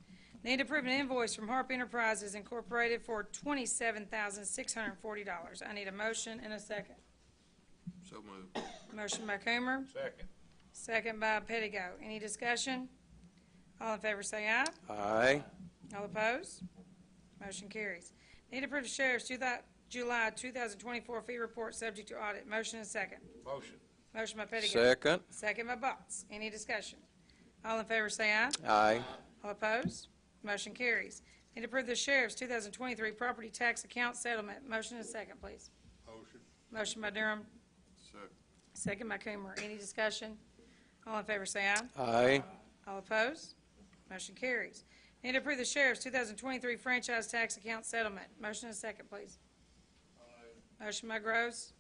Need to approve an invoice from Harp Enterprises Incorporated for $27,640. I need a motion and a second. So moved. Motion by Coomer, Second. second by Pettigo. Any discussion? All in favor say aye. Aye. All opposed? Motion carries. Need to approve the Sheriff's July 2024 fee report subject to audit. Motion and second. Motion. Motion by Pettigo. Second. Second by Botts. Any discussion? All in favor say aye. Aye. All opposed? Motion carries. Need to approve the Sheriff's 2023 property tax account settlement. Motion and second, please. Motion. Motion by Durham, Second. second by Coomer. Any discussion? All in favor say aye. Aye. All opposed? Motion carries. Need to approve the Sheriff's 2023 franchise tax account settlement. Motion and second, please. Motion by Groves.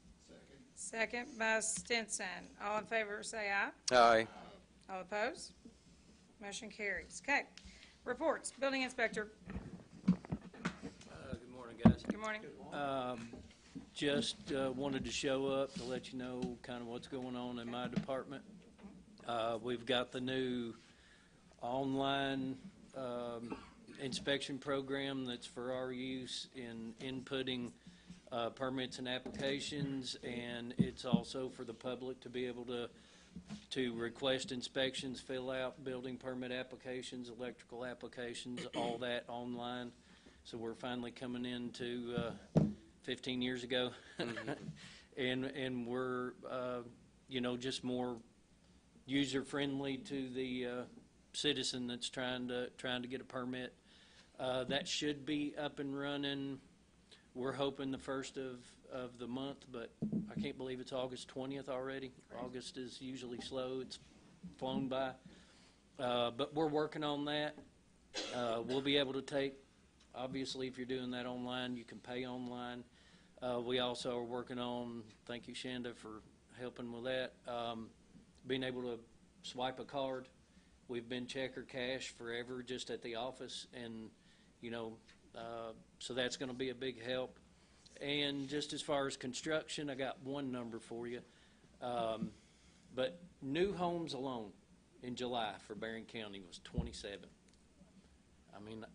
Second by Stinson. All in favor say aye. Aye. All opposed? Motion carries. Okay. Reports. Building inspector. Good morning, guys. Good morning. Just wanted to show up to let you know kind of what's going on in my department. We've got the new online inspection program that's for our use in inputting permits and applications, and it's also for the public to be able to request inspections, fill out building permit applications, electrical applications, all that online. So we're finally coming into 15 years ago, and we're just more user friendly to the citizen that's trying to get a permit. That should be up and running. We're hoping the first of the month, but I can't believe it's August 20th already. August is usually slow. It's flown by. But we're working on that. We'll be able to take, obviously, if you're doing that online, you can pay online. We also are working on, thank you, Shanda, for helping with that, being able to swipe a card. We've been check or cash forever just at the office, and, so that's going to be a big help. And just as far as construction, I got one number for you. But new homes alone in July for Barren County was 27. I mean,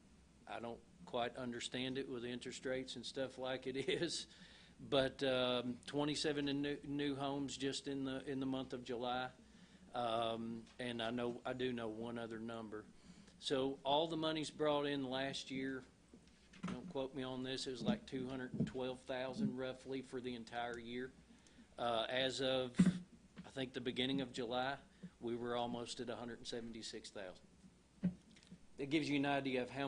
I don't quite understand it with interest rates and stuff like it is, but 27 in new homes just in the month of July. And I do know one other number. So all the money's brought in last year. Don't quote me on this. It was like $212,000 roughly for the entire year. As of, I think, the beginning of July, we were almost at $176,000. It gives you an idea of how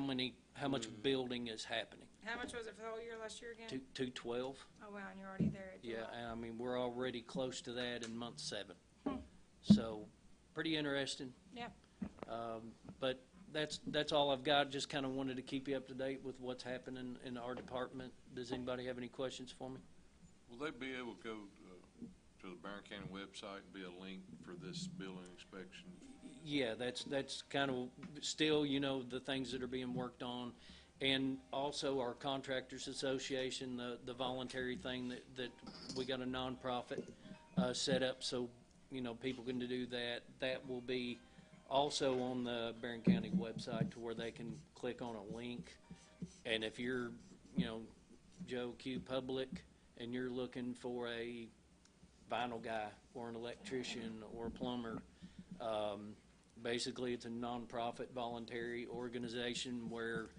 much building is happening. How much was it for the whole year last year again? 212. Oh, wow, and you're already there at July. Yeah, and I mean we're already close to that in month 7. So pretty interesting. Yeah. But that's all I've got. Just kind of wanted to keep you up to date with what's happening in our department. Does anybody have any questions for me? Will they be able to go to the Barren County website and be a link for this building inspection? Yeah, that's kind of still, the things that are being worked on. And also our Contractors Association, the voluntary thing that we got a nonprofit set up so, people can do that. That will be also on the Barren County website to where they can click on a link. And if you're, Joe Q Public, and you're looking for a vinyl guy or an electrician or a plumber, basically it's a nonprofit voluntary organization where,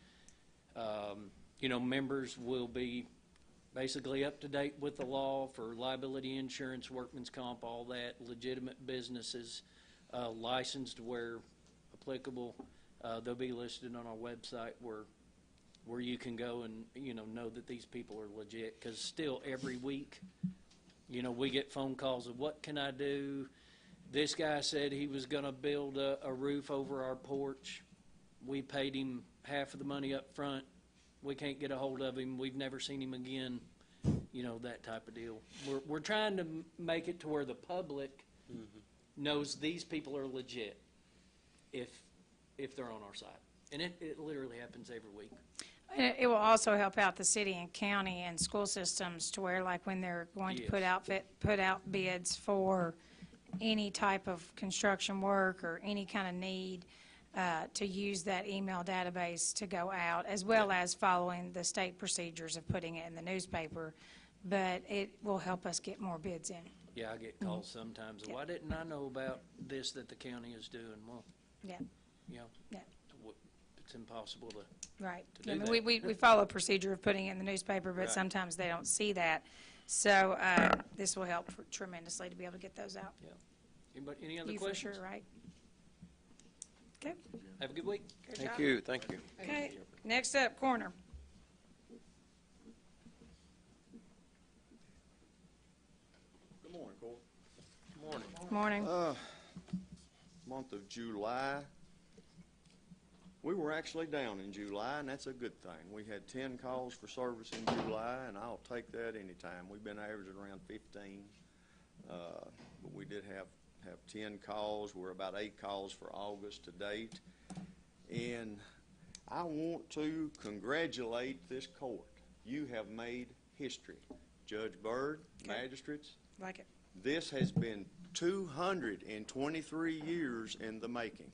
members will be basically up to date with the law for liability insurance, workman's comp, all that, legitimate businesses, licensed where applicable. They'll be listed on our website where you can go and know that these people are legit, because still every week we get phone calls of what can I do. This guy said he was going to build a roof over our porch. We paid him half of the money up front. We can't get a hold of him. We've never seen him again. That type of deal. We're trying to make it to where the public knows these people are legit if they're on our side. And it literally happens every week. It will also help out the city and county and school systems to where, like, when they're going to put out bids for any type of construction work or any kind of need, to use that email database to go out, as well as following the state procedures of putting it in the newspaper. But it will help us get more bids in. Yeah, I get calls sometimes. Yeah. Why didn't I know about this that the county is doing? Well, Yeah, you know, yeah, it's impossible to. right. To I do mean, we follow a procedure of putting it in the newspaper, but Right. sometimes they don't see that. So this will help tremendously to be able to get those out. Yeah. Anybody, any other You for questions? sure, right? Okay. Have a good week. Good Thank job. you, thank you. Okay, next up, coroner. Good morning, Cole. Morning. Morning. Month of July. We were actually down in July, and that's a good thing. We had 10 calls for service in July, and I'll take that anytime. We've been averaging around 15. But we did have 10 calls. We're about 8 calls for August to date. And I want to congratulate this court. You have made history. Judge Byrd, Okay. magistrates, Like it. this has been 223 years in the making.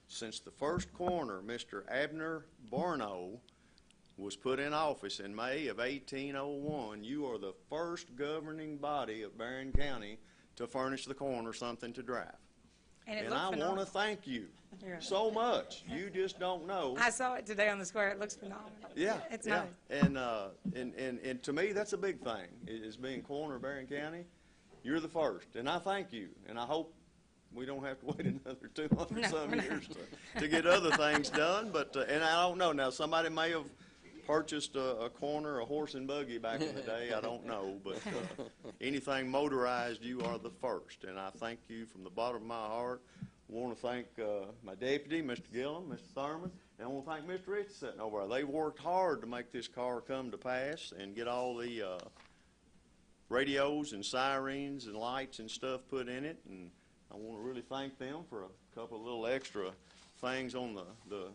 Since the first coroner, Mr. Abner Barno, was put in office in May of 1801, you are the first governing body of Barren County to furnish the coroner something to drive. And it And looked I want phenomenal. to thank you Yeah. so much. You just don't know. I saw it today on the square. It looks phenomenal. Yeah, It's yeah. nice. And to me, that's a big thing, is being coroner of Barren County. You're the first, and I thank you, and I hope we don't have to wait another 200 No, some we're not. years to get other things done, but, and I don't know, now, somebody may have purchased a corner, a horse and buggy back in the day, I don't know, but anything motorized, you are the first, and I thank you from the bottom of my heart. I want to thank my deputy, Mr. Gillum, Mr. Thurman, and I want to thank Mr. Rich sitting over there. They worked hard to make this car come to pass and get all the radios and sirens and lights and stuff put in it, and I want to really thank them for a couple of little extra things on the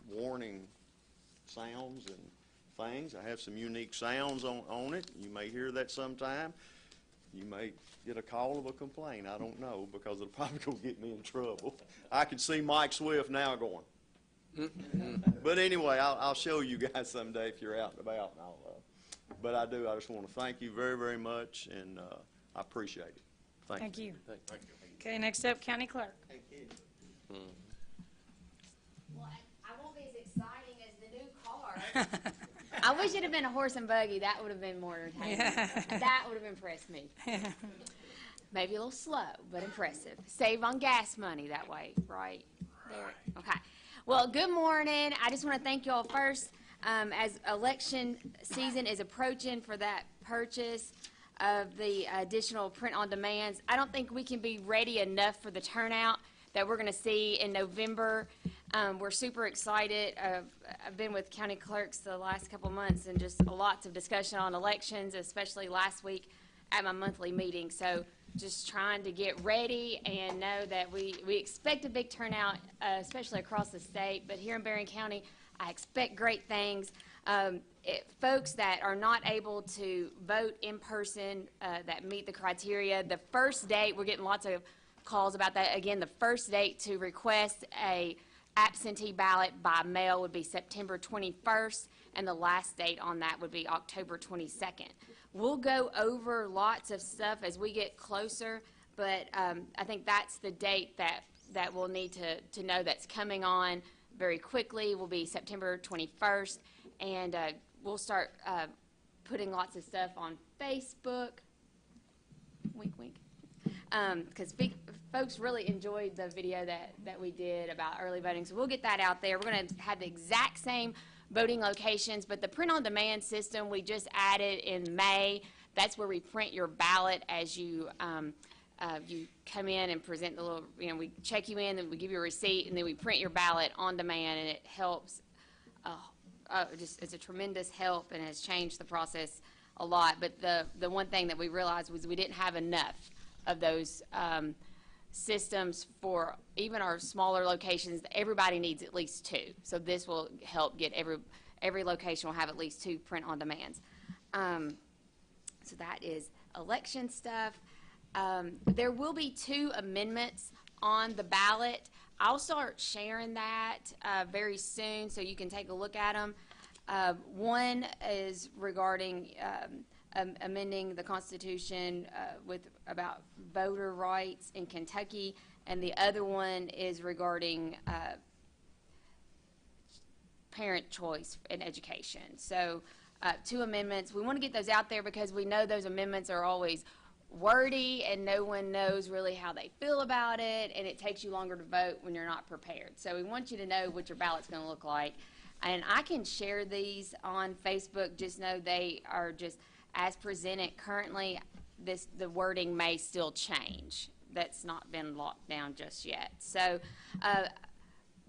warning sounds and things. I have some unique sounds on it. You may hear that sometime. You may get a call of a complaint. I don't know, because it'll probably go get me in trouble. I can see Mike Swift now going. But anyway, I'll show you guys someday if you're out and about. And but I just want to thank you very, very much, and I appreciate it. Thank you. Thank you. Okay, next up, county clerk. Well, I won't be as exciting as the new car. I wish it had been a horse and buggy. That would have been more entertaining. That would have impressed me. Maybe a little slow, but impressive. Save on gas money that way, right? There. Okay. Well, good morning. I just want to thank you all first. As election season is approaching for that purchase of the additional print-on-demands, I don't think we can be ready enough for the turnout that we're going to see in November. We're super excited. I've been with county clerks the last couple months, and just lots of discussion on elections, especially last week at my monthly meeting. So just trying to get ready and know that we expect a big turnout, especially across the state. But here in Barren County, I expect great things. Folks that are not able to vote in person that meet the criteria, the first date, we're getting lots of calls about that. Again, the first date to request a absentee ballot by mail would be September 21st, and the last date on that would be October 22nd. We'll go over lots of stuff as we get closer, but I think that's the date that we'll need to know that's coming on very quickly. Will be September 21st, and we'll start putting lots of stuff on Facebook. Wink, wink. Because folks really enjoyed the video that we did about early voting, so we'll get that out there. We're going to have the exact same voting locations, but the print-on-demand system we just added in May, that's where we print your ballot as you you come in and present the little, we check you in, and we give you a receipt, and then we print your ballot on demand, and it helps. It's a tremendous help, and has changed the process a lot. But the one thing that we realized was we didn't have enough of those systems for even our smaller locations. Everybody needs at least 2. So this will help get every location will have at least 2 print-on-demands. So that is election stuff. There will be 2 amendments on the ballot. I'll start sharing that very soon so you can take a look at them. One is regarding amending the Constitution about voter rights in Kentucky, and the other one is regarding parent choice in education. So 2 amendments. We want to get those out there because we know those amendments are always wordy and no one knows really how they feel about it, and it takes you longer to vote when you're not prepared. So we want you to know what your ballot's going to look like. And I can share these on Facebook. Just know they are just as presented currently. The wording may still change. That's not been locked down just yet. So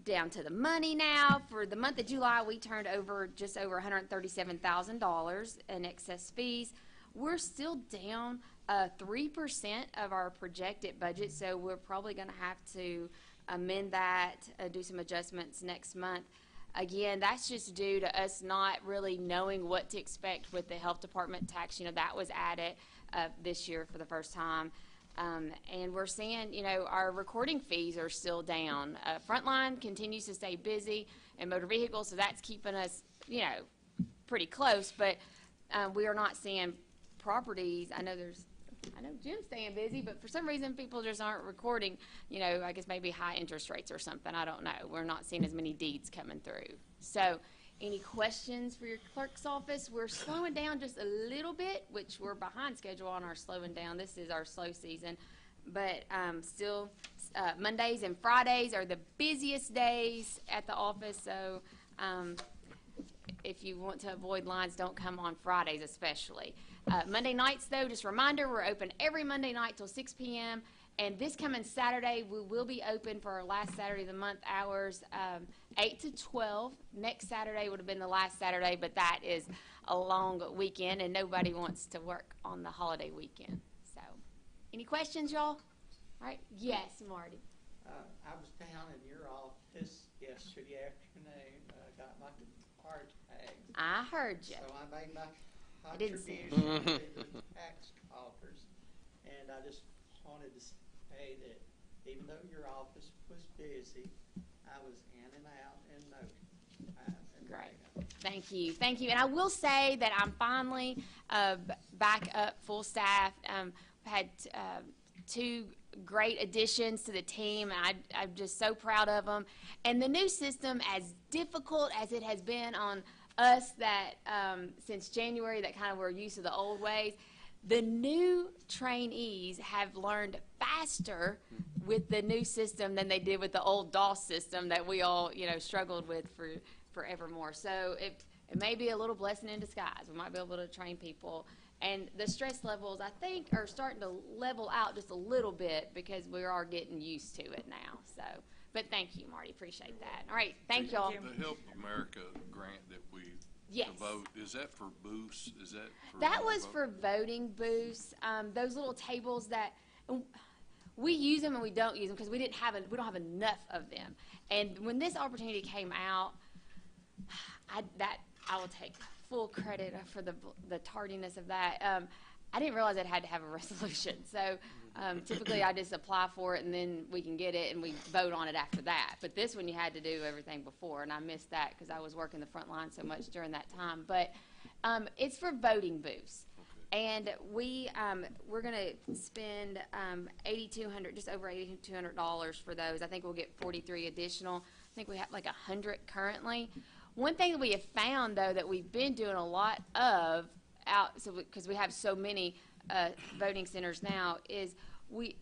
down to the money now. For the month of July, we turned over just over $137,000 in excess fees. We're still down 3% of our projected budget, so we're probably going to have to amend that, do some adjustments next month. Again, that's just due to us not really knowing what to expect with the health department tax. That was added this year for the first time. And we're seeing, our recording fees are still down. Frontline continues to stay busy in motor vehicles, so that's keeping us, pretty close. But we are not seeing properties. I know Jim's staying busy, but for some reason people just aren't recording. I guess maybe high interest rates or something. I don't know. We're not seeing as many deeds coming through. So, any questions for your clerk's office? We're slowing down just a little bit, which we're behind schedule on our slowing down. This is our slow season, but still, Mondays and Fridays are the busiest days at the office. So, if you want to avoid lines, don't come on Fridays especially. Monday nights, though, just a reminder, we're open every Monday night till 6 p.m. And this coming Saturday, we will be open for our last Saturday of the month hours, 8 to 12. Next Saturday would have been the last Saturday, but that is a long weekend, and nobody wants to work on the holiday weekend. So, any questions, y'all? All right. Yes, Marty. I was down in your office yesterday afternoon. Got my car tags. I heard you. So I made my I didn't see it. contribution to the tax coffers, and I just wanted to say that even though your office was busy, I was in and out in no time. Great. Thank you. Thank you. And I will say that I'm finally back up full staff. We had 2 great additions to the team, and I'm just so proud of them. And the new system, as difficult as it has been on us that since January that kind of were used to the old ways, the new trainees have learned faster with the new system than they did with the old DOS system that we all struggled with for forevermore. So it may be a little blessing in disguise. We might be able to train people, and the stress levels I think are starting to level out just a little bit because we are getting used to it now. So. But thank you, Marty. Appreciate that. All right. Thank y'all. The Help America grant that we Yes. to vote, is that for booths? Is that for That was for voting booths. Those little tables that we use them and we don't use them because we don't have enough of them. And when this opportunity came out, I will take full credit for the tardiness of that. I didn't realize it had to have a resolution. So typically I just apply for it and then we can get it and we vote on it after that. But this one you had to do everything before, and I missed that because I was working the front line so much during that time. But it's for voting booths. Okay. And we're going to spend $8,200, just over $8,200 for those. I think we'll get 43 additional. I think we have like 100 currently. One thing that we have found, though, that we've been doing a lot of because we have so many voting centers now, is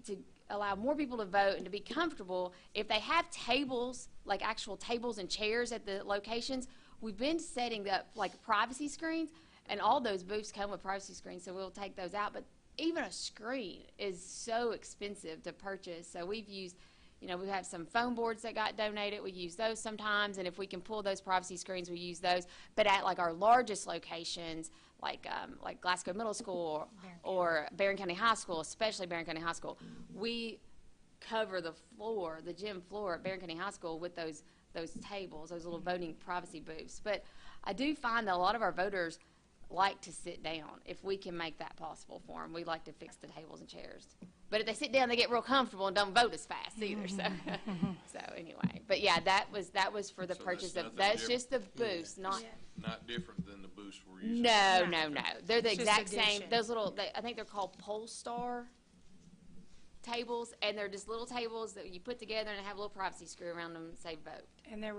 to allow more people to vote and to be comfortable. If they have tables, like actual tables and chairs at the locations, we've been setting up like privacy screens, and all those booths come with privacy screens, so we'll take those out. But even a screen is so expensive to purchase, so we've used, we have some foam boards that got donated. We use those sometimes, and if we can pull those privacy screens, we use those. But at like our largest locations, like Glasgow Middle School or Barren County High School, especially Barren County High School, we cover the gym floor at Barren County High School with those tables, those little voting privacy booths. But I do find that a lot of our voters like to sit down. If we can make that possible for them, we like to fix the tables and chairs. But if they sit down, they get real comfortable and don't vote as fast either. So, so anyway, but yeah, that was for the So purchase that's of. nothing That's just the boost, not. Not different than the boost we're using. No, no, no. They're the It's just exact same. addition. Those little, I think they're called Polestar tables, and they're just little tables that you put together and have a little privacy screw around them and say vote. And they're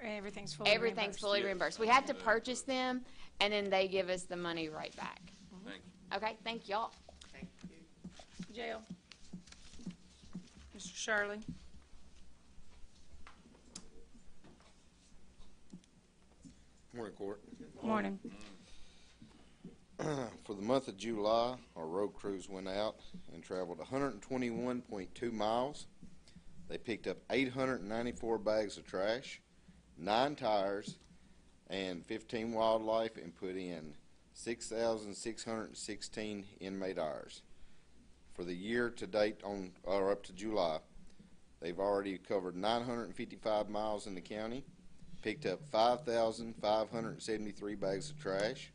everything's fully Everything's reimbursed. fully Yes. reimbursed. We have to purchase them, and then they give us the money right back. Thank you. Okay, thank y'all. Thank you. Jail. Mr. Shirley. Morning, Court. Morning. For the month of July, our road crews went out and traveled 121.2 miles. They picked up 894 bags of trash, 9 tires, and 15 wildlife, and put in 6,616 inmate hours. For the year to date, or up to July, they've already covered 955 miles in the county, picked up 5,573 bags of trash,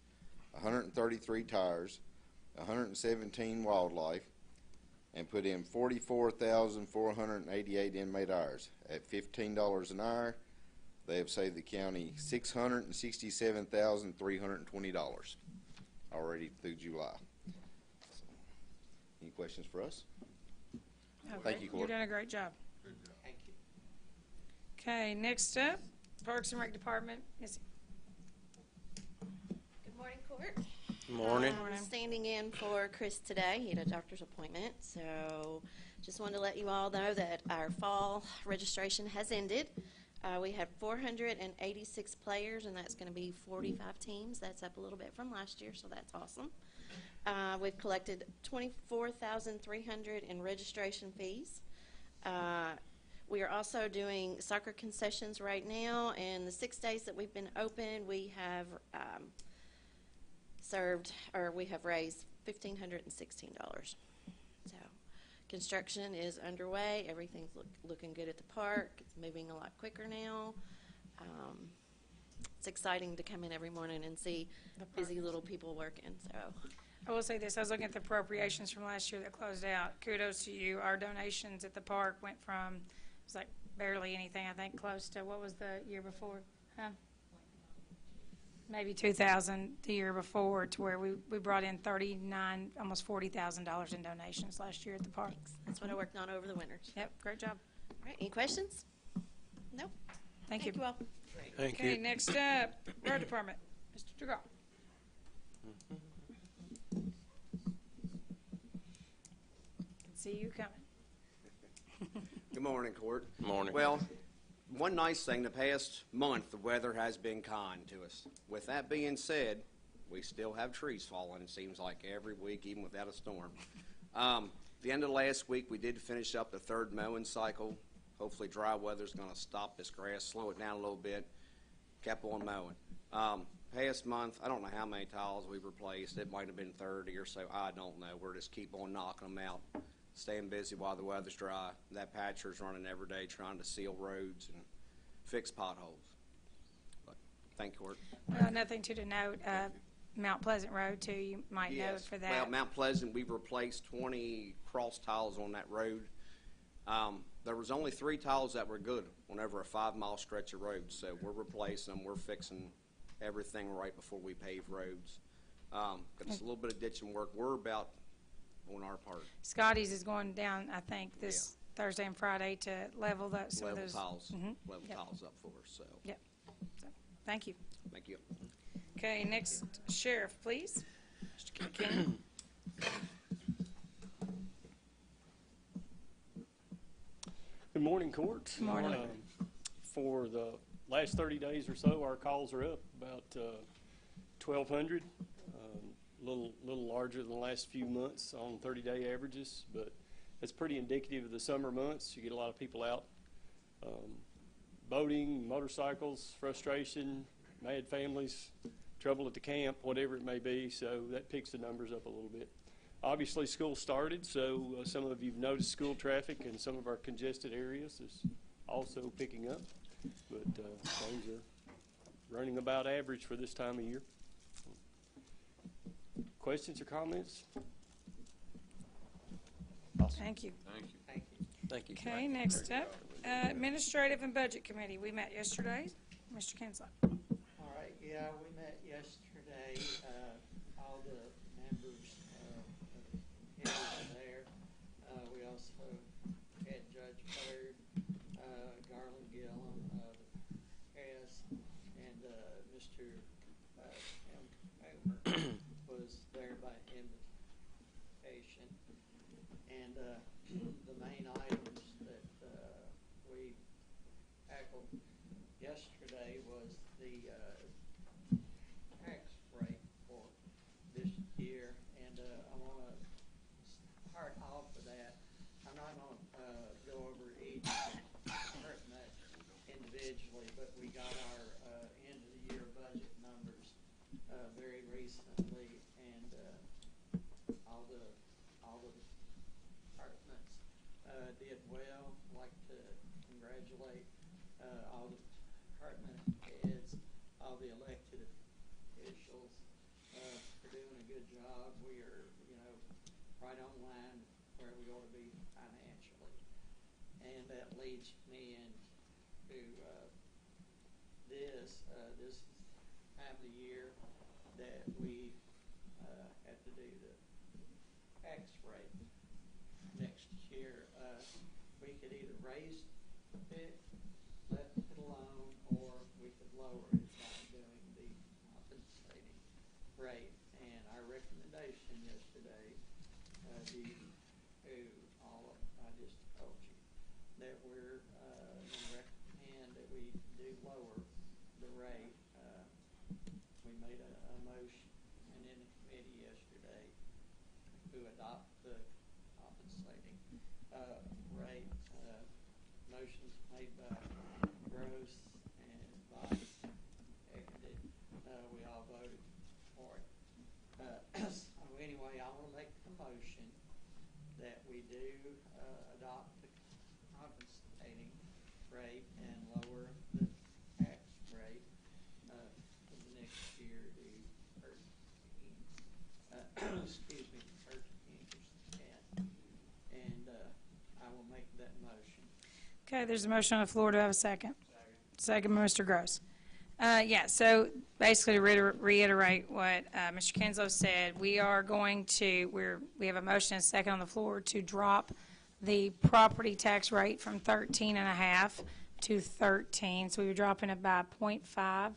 133 tires, 117 wildlife, and put in 44,488 inmate hours. At $15 an hour, they have saved the county $667,320 already through July. So, any questions for us? Thank you, Court. You're doing a great job. Thank you. Okay, next up, Parks and Rec Department. Missy. Good morning, Court. Morning. Morning. Standing in for Chris today. He had a doctor's appointment, so just wanted to let you all know that our fall registration has ended. We had 486 players, and that's going to be 45 teams. That's up a little bit from last year, so that's awesome. We've collected $24,300 in registration fees. We are also doing soccer concessions right now, and the 6 days that we've been open, we have we have raised $1,516. So construction is underway. Everything's looking good at the park. It's moving a lot quicker now. It's exciting to come in every morning and see busy little people working. So I will say this, I was looking at the appropriations from last year that closed out. Kudos to you. Our donations at the park went from, it was like barely anything, I think, close to, what was the year before? Huh? Maybe 2,000 the year before, to where we brought in 39, almost $40,000 in donations last year at the park. that's what I worked on over the winter. Yep, great job. All right, any questions? No? Thank you. Thank you all. Thank Okay, you. next up, Road Department, Mr. DeGraw. Can see you coming. Good morning, Court. Morning. Well, one nice thing, the past month, the weather has been kind to us. With that being said, we still have trees falling, it seems like every week, even without a storm. The end of last week, we did finish up the 3rd mowing cycle. Hopefully dry weather's going to stop this grass, slow it down a little bit. Kept on mowing. Past month, I don't know how many tiles we've replaced. It might have been 30 or so. I don't know. We're just keep on knocking them out, staying busy while the weather's dry. That patcher's running every day trying to seal roads and fix potholes. But thank you, Court. Well, nothing to denote, Mount Pleasant Road too, you might note Yes. for that. Well, Mount Pleasant, we've replaced 20 cross tiles on that road. There was only 3 tiles that were good on over a 5-mile stretch of road, so we're replacing them. We're fixing everything right before we pave roads. Got us a little bit of ditching work. We're about on our part. Scotty's is going down, I think, this Thursday and Friday to level that, some of Level those. tiles, Mhm. level Yep. tiles up for us, so, Yep. So, thank you. thank you. Okay, next, Sheriff, please. Mr. McKinney. Good morning, Court. Good morning. For the last 30 days or so, our calls are up about 1,200, a little larger than the last few months on 30-day averages, but it's pretty indicative of the summer months. You get a lot of people out boating, motorcycles, frustration, mad families, trouble at the camp, whatever it may be, so that picks the numbers up a little bit. Obviously, school started, so some of you've noticed school traffic in some of our congested areas is also picking up, but things are running about average for this time of year. questions or comments? Thank you. Thank you. Thank you. Thank you. Okay, next up, Administrative and Budget Committee. We met yesterday. Mr. Kinslow. All right, yeah, we met yesterday, all the members, here and there. We also had Judge Bird, Garland Gillum, Hess, and, Mr. Tim Comer was there by invitation. And, the main items that, we tackled yesterday was the tax rate for this year, and I want to start off with that. I'm not going to go over each department individually, but we got our end of the year budget numbers very recently, and all the departments did well. I'd like to congratulate all the department heads, all the elected officials for doing a good job. We are, right on line where we ought to be financially. And that leads me into this is time of the year that we have to do the tax rate next year. We could either raise it, let it alone, or we could lower it by doing the compensating rate. And our recommendation yesterday, to all of, I just told you, that we're going to recommend that we do lower the rate. We made a motion in the committee yesterday to adopt the compensating rate. Motions made by Gross and Botts, seconded. We all voted for it. So anyway, I want to make the motion that we do adopt the compensating rate and lower the tax rate for the next year to 13%. And I will make that motion. Okay, there's a motion on the floor. Do I have a second? Second by Mr. Gross. So basically to reiterate what Mr. Kinslow said, we are going to, we have a motion and a second on the floor to drop the property tax rate from 13.5 to 13. So we were dropping it by 0.5.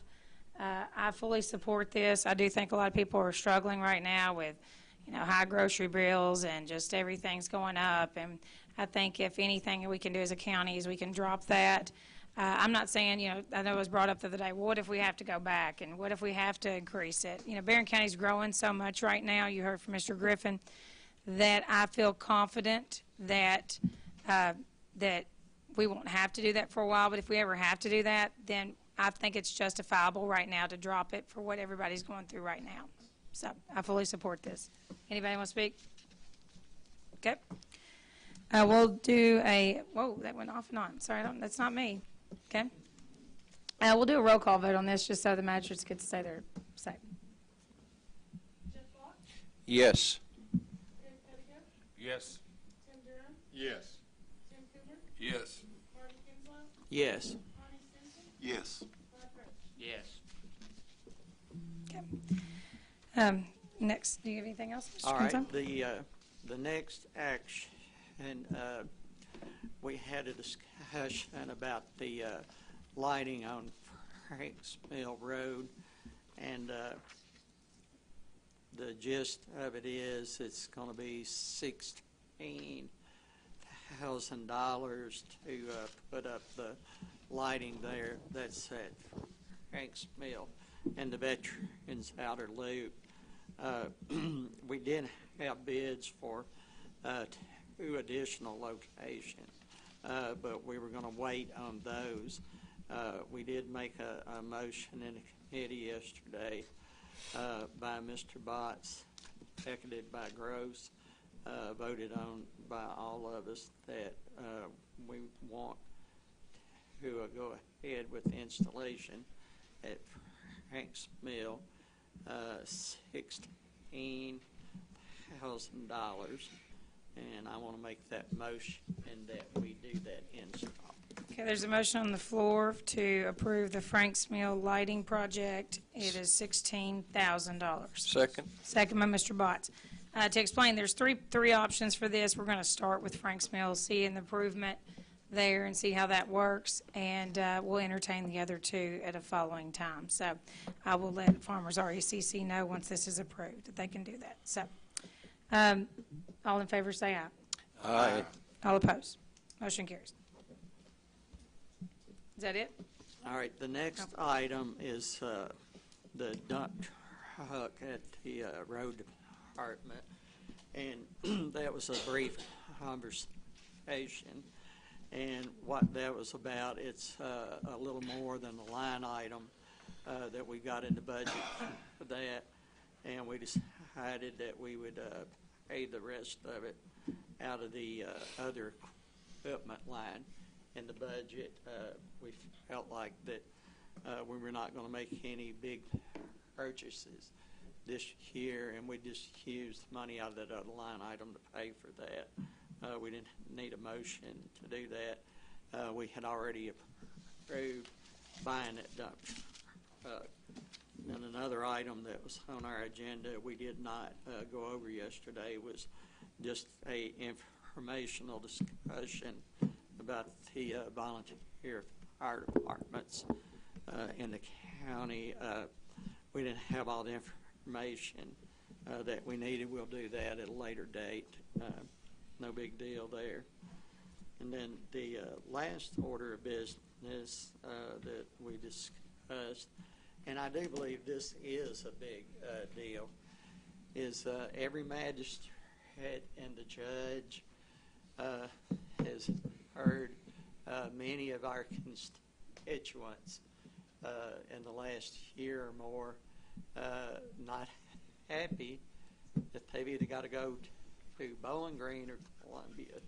I fully support this. I do think a lot of people are struggling right now with, high grocery bills and just everything's going up. And I think if anything we can do as a county is we can drop that. I'm not saying, I know it was brought up the other day, what if we have to go back and what if we have to increase it? Barren County's growing so much right now, you heard from Mr. Griffin, that I feel confident that that we won't have to do that for a while, but if we ever have to do that, then I think it's justifiable right now to drop it for what everybody's going through right now. So I fully support this. Anybody want to speak? Okay. We'll do whoa, that went off and on. Sorry, that's not me. Okay. We'll do a roll call vote on this just so the magistrates get to say their say. Yes. Yes. Yes. Yes. Yes. Yes. Yes. Yes. Okay. Next, do you have anything else, Mr. All Kinslow? right, the next action, we had a discussion about the lighting on Franks Mill Road, and the gist of it is it's going to be $16,000 to put up the lighting there. That's at Franks Mill and the Veterans Outer Loop. We did have bids for 2 additional locations, but we were going to wait on those. We did make a motion in the committee yesterday by Mr. Botts, seconded by Gross, voted on by all of us that we want to go ahead with the installation at Franks Mill, And I want to make that motion and that we do that install. Okay, there's a motion on the floor to approve the Frank's Mill lighting project. It is $16,000. Second. Second by Mr. Botts. To explain, there's three options for this. We're going to start with Frank's Mill, see an improvement there and see how that works, and we'll entertain the other two at a following time. So I will let Farmers RECC know once this is approved that they can do that. So all in favor say aye. Aye. All opposed. Motion carries. Is that it? All right, the next item is the dump truck at the road department, and that was a brief conversation. And what that was about, it's a little more than a line item that we got in the budget for that, and we decided that we would pay the rest of it out of the other equipment line in the budget. We felt like that we were not going to make any big purchases this year, and we just used money out of that other line item to pay for that. We didn't need a motion to do that. We had already approved buying it dump truck. And another item that was on our agenda we did not go over yesterday was just a informational discussion about the volunteer fire departments in the county. We didn't have all the information that we needed. We'll do that at a later date. No big deal there. And then the last order of business that we discussed, and I do believe this is a big deal, is every magistrate and the judge has heard many of our constituents in the last year or more not happy that they've either got to go to Bowling Green or Columbia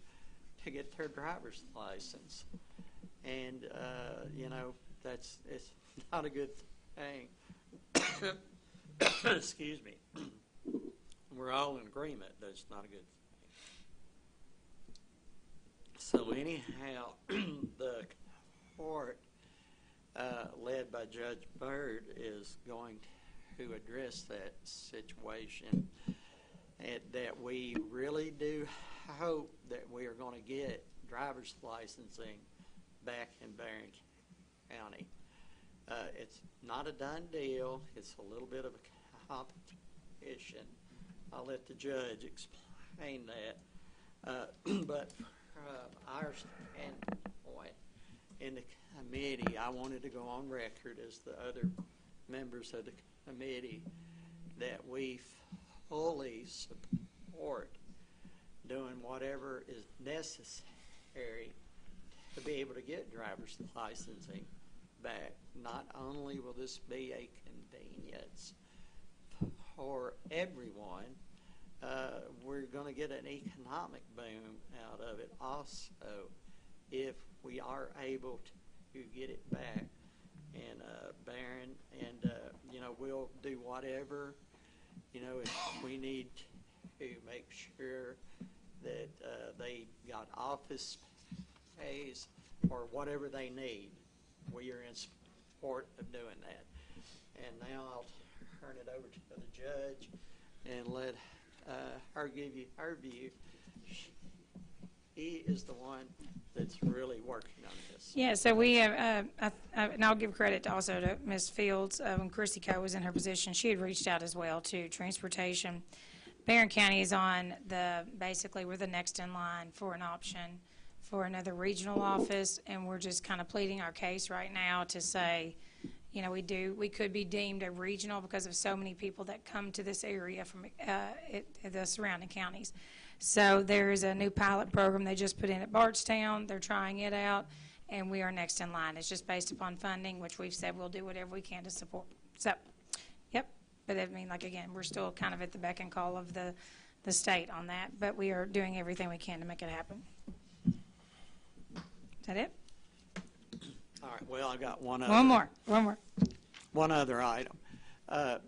to get their driver's license. And, it's not a good thing. Excuse me. We're all in agreement that it's not a good thing. So anyhow, the court, led by Judge Byrd, is going to address that situation, and that we really do hope that we are going to get driver's licensing back in Barren County. It's not a done deal. It's a little bit of a competition. I'll let the judge explain that. But from our standpoint in the committee, I wanted to go on record as the other members of the committee that we fully support doing whatever is necessary to be able to get driver's licensing back. Not only will this be a convenience for everyone, we're going to get an economic boom out of it also if we are able to get it back in Barren. And, we'll do whatever, if we need to make sure that they got office space or whatever they need. We are in support of doing that. And now I'll turn it over to the judge and let her give you her view. He is the one that's really working on this. Yeah, so we have, and I'll give credit also to Ms. Fields. When Chrissy Coe was in her position, she had reached out as well to transportation. Barren County is on basically we're the next in line for an option for another regional office, and we're just kind of pleading our case right now to say, we could be deemed a regional because of so many people that come to this area from the surrounding counties. So there is a new pilot program they just put in at Bardstown. They're trying it out, and we are next in line. It's just based upon funding, which we've said we'll do whatever we can to support. So, yep. But again, we're still kind of at the beck and call of the state on that, but we are doing everything we can to make it happen. Is that it? All right, well, I got one more. One other item.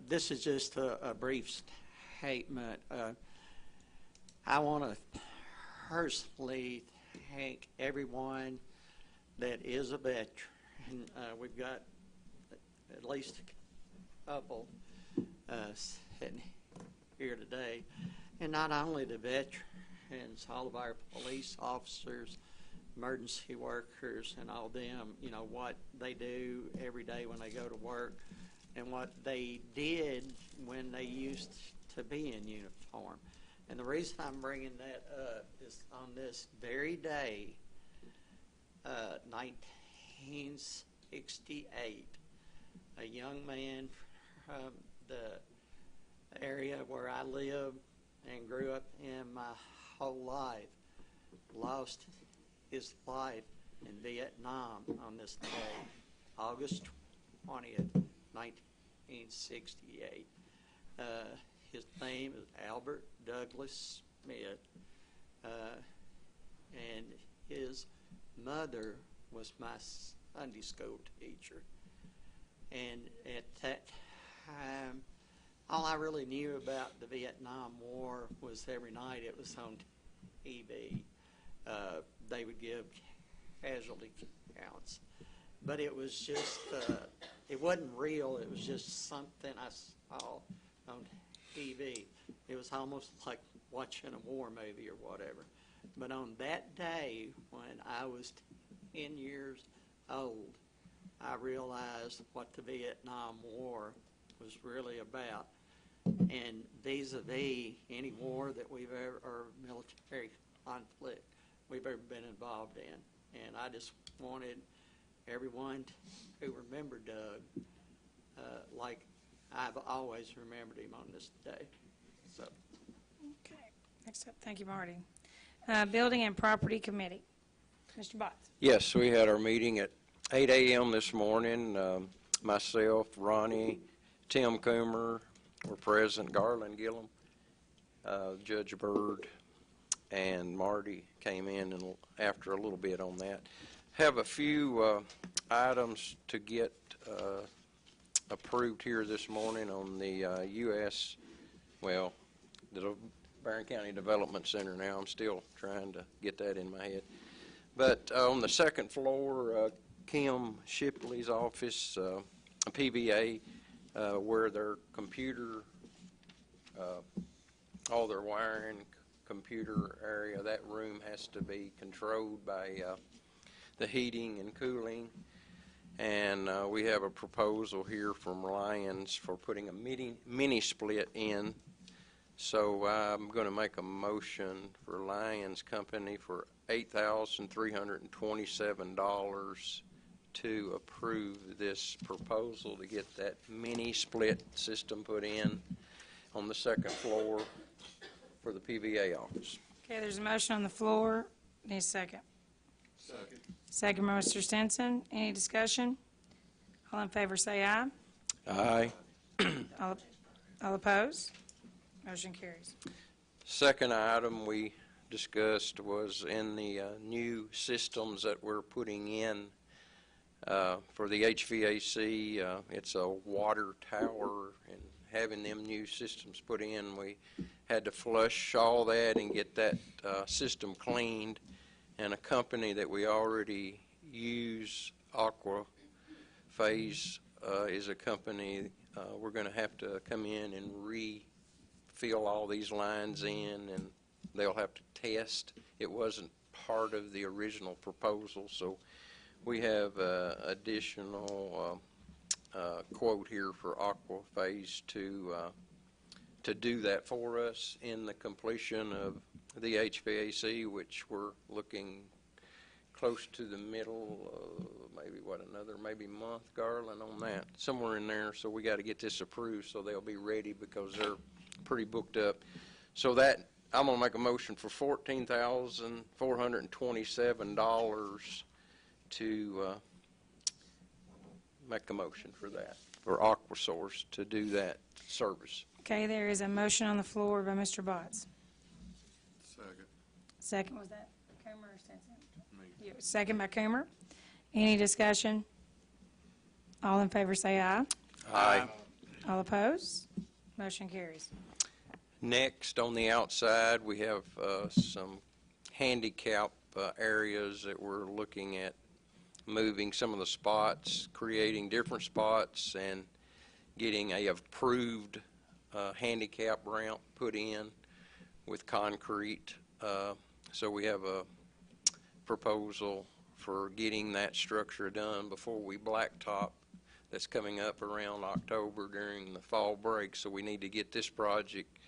This is just a brief statement. I want to personally thank everyone that is a veteran. We've got at least a couple sitting here today. And not only the veterans, all of our police officers, emergency workers, and all them, you know, what they do every day when they go to work and what they did when they used to be in uniform. And the reason I'm bringing that up is on this very day, 1968, a young man from the area where I live and grew up in my whole life lost his life in Vietnam on this day, August 20th, 1968. His name is Albert Douglas Smith, and his mother was my Sunday school teacher. And at that time, all I really knew about the Vietnam War was every night it was on TV. They would give casualty counts. But it was just, it wasn't real. It was just something I saw on TV. It was almost like watching a war movie or whatever. But on that day, when I was 10 years old, I realized what the Vietnam War was really about. And vis-a-vis any war that we've ever, or military conflict we've ever been involved in. And I just wanted everyone to remember Doug like I've always remembered him on this day. So. Okay. Next up, thank you, Marty. Building and Property Committee. Mr. Botts. Yes, we had our meeting at 8 a.m. this morning. Myself, Ronnie, Tim Coomer were present, Garland Gillum, Judge Byrd, and Marty came in and after a little bit on that. Have a few items to get approved here this morning on the the Barren County Development Center now. I'm still trying to get that in my head. But on the second floor, Kim Shipley's office, PVA, where their computer, all their wiring, computer area, that room has to be controlled by the heating and cooling. And we have a proposal here from Lions for putting a mini split in. So I'm going to make a motion for Lions Company for $8,327 to approve this proposal to get that mini split system put in on the second floor for the PVA office. Okay, there's a motion on the floor. Need a second. Second. Second by Mr. Stinson. Any discussion? All in favor say aye. Aye. All opposed? Motion carries. Second item we discussed was in the new systems that we're putting in for the HVAC. It's a water tower, and having them new systems put in, we had to flush all that and get that system cleaned. And a company that we already use, Aqua Phase, is a company we're going to have to come in and refill all these lines in, and they'll have to test. It wasn't part of the original proposal, so we have additional quote here for Aqua Phase to do that for us in the completion of the HVAC, which we're looking close to the middle, maybe month, Garland, on that, somewhere in there. So we got to get this approved so they'll be ready because they're pretty booked up. So that, I'm going to make a motion for $14,427 to make a motion for that, for AquaSource to do that service. Okay, there is a motion on the floor by Mr. Botts. Second. Second, was that Coomer or Stinson? Me. Second by Coomer. Any discussion? All in favor say aye. Aye. All opposed? Motion carries. Next, on the outside, we have some handicap areas that we're looking at moving some of the spots, creating different spots, and getting a approved handicap ramp put in with concrete. So we have a proposal for getting that structure done before we blacktop. That's coming up around October during the fall break, so we need to get this project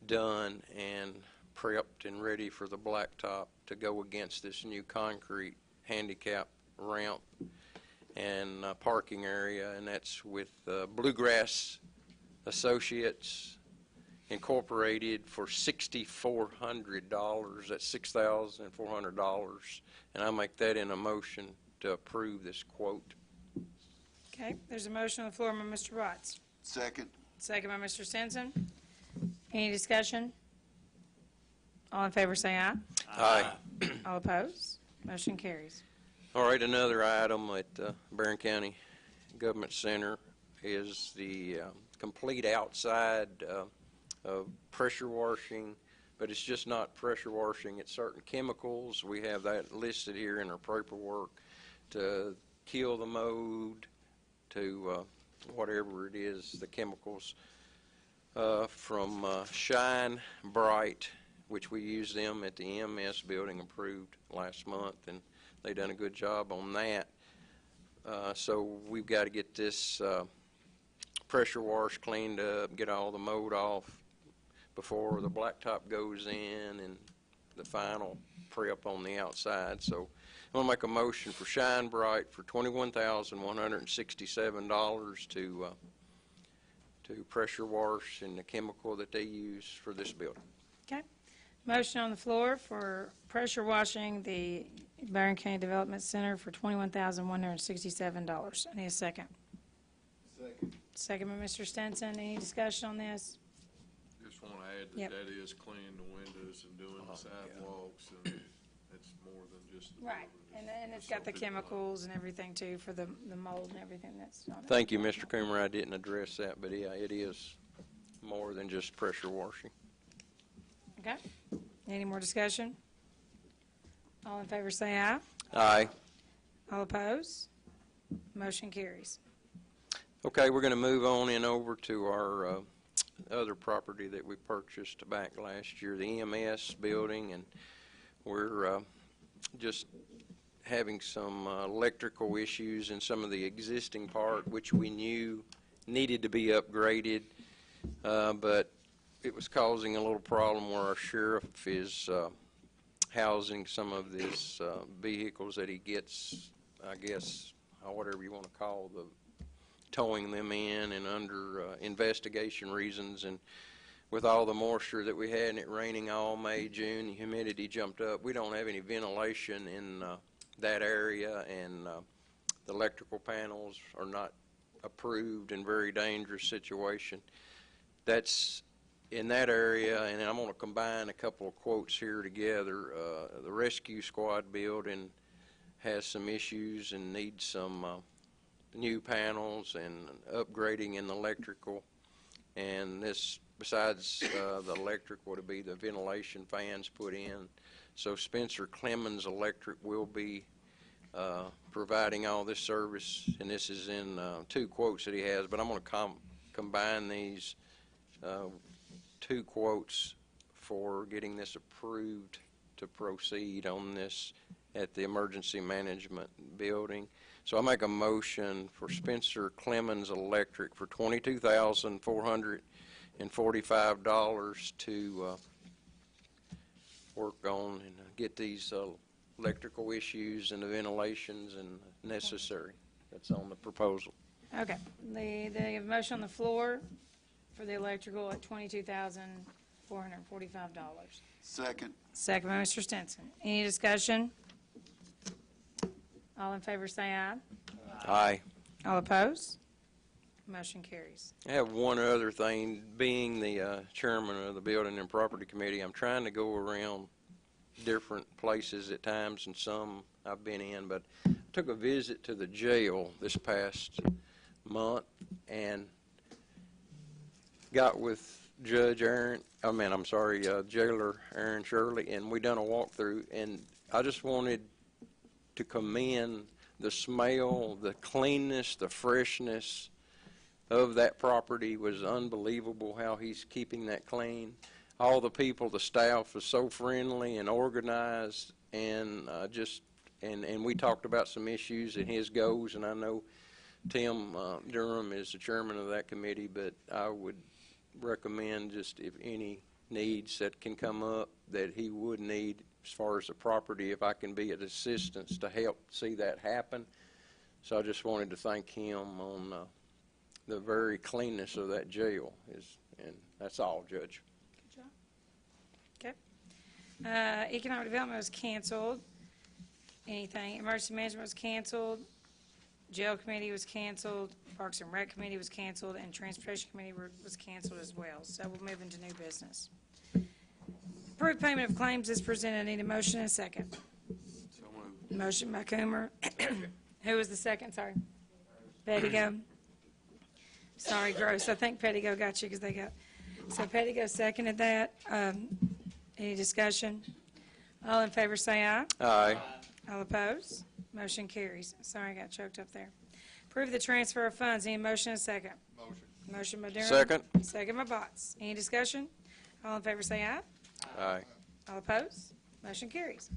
done and prepped and ready for the blacktop to go against this new concrete handicap ramp and parking area, and that's with Bluegrass Associates Incorporated for $6,400. That's $6,400, and I make that in a motion to approve this quote. Okay, there's a motion on the floor by Mr. Watts. Second. Second by Mr. Stinson. Any discussion? All in favor say aye. Aye. All opposed? Motion carries. All right, another item at Barren County Government Center is the complete outside of pressure washing, but it's just not pressure washing, it's certain chemicals. We have that listed here in our paperwork to kill the mold, to whatever it is, the chemicals from Shine Bright, which we used them at the EMS building, approved last month, and they done a good job on that. So we've got to get this pressure wash cleaned up, get all the mold off before the blacktop goes in and the final prep on the outside. So I'm going to make a motion for Shine Bright for $21,167 to pressure wash and the chemical that they use for this building. Okay. Motion on the floor for pressure washing the Barren County Development Center for $21,167. I need a second. Second. Second by Mr. Stinson. Any discussion on this? Just want to add that Yep. that is cleaning the windows and doing the sidewalks, and it's more than just the Right. building. And it's got the chemicals and everything too for the mold and everything that's on it. Thank you, Mr. Coomer. I didn't address that, but yeah, it is more than just pressure washing. Okay. Any more discussion? All in favor say aye. Aye. All opposed? Motion carries. Okay, we're going to move on and over to our other property that we purchased back last year, the EMS building, and we're just having some electrical issues in some of the existing part, which we knew needed to be upgraded, but it was causing a little problem where our sheriff is housing some of his vehicles that he gets, I guess, whatever you want to call the towing them in and under investigation reasons. And with all the moisture that we had and it raining all May, June, the humidity jumped up. We don't have any ventilation in that area, and the electrical panels are not approved, in very dangerous situation. That's in that area, and I'm going to combine a couple of quotes here together. The rescue squad building has some issues and needs some new panels and upgrading in the electrical, and this, besides the electrical, to be the ventilation fans put in. So Spencer Clemens Electric will be providing all this service, and this is in two quotes that he has, but I'm going to combine these two quotes for getting this approved to proceed on this at the emergency management building. So I make a motion for Spencer Clemens Electric for $22,445 to work on and get these electrical issues and the ventilations and necessary. That's on the proposal. Okay. The motion on the floor for the electrical at $22,445. Second. Second by Mr. Stinson. Any discussion? All in favor say aye. Aye. All opposed? Motion carries. I have one other thing. Being the chairman of the Building and Property Committee, I'm trying to go around different places at times, and some I've been in, but I took a visit to the jail this past month and got with Jailer Aaron Shirley, and we done a walkthrough, and I just wanted to commend the smell, the cleanness, the freshness of that property was unbelievable, how he's keeping that clean. All the people, the staff was so friendly and organized, and and we talked about some issues and his goals, and I know Tim Durham is the chairman of that committee, but I would recommend just if any needs that can come up that he would need as far as the property, if I can be an assistance to help see that happen. So I just wanted to thank him on the very cleanness of that jail, and that's all, Judge. Good job. Okay. Economic development was canceled. Anything? Emergency management was canceled. Jail committee was canceled. Parks and Rec committee was canceled, and transportation committee was canceled as well. So we'll move into new business. Approved payment of claims is presented. I need a motion and a second. So moved. Motion by Coomer. Who was the second? Sorry. Pettigo. Sorry, Gross. I think Pettigo got you because they got. So Pettigo seconded that. Any discussion? All in favor say aye. Aye. All opposed? Motion carries. Sorry, I got choked up there. Approve the transfer of funds. Any motion and second? Motion. Motion by Durham. Second. Second by Botts. Any discussion? All in favor say aye. Aye. All opposed? Motion carries.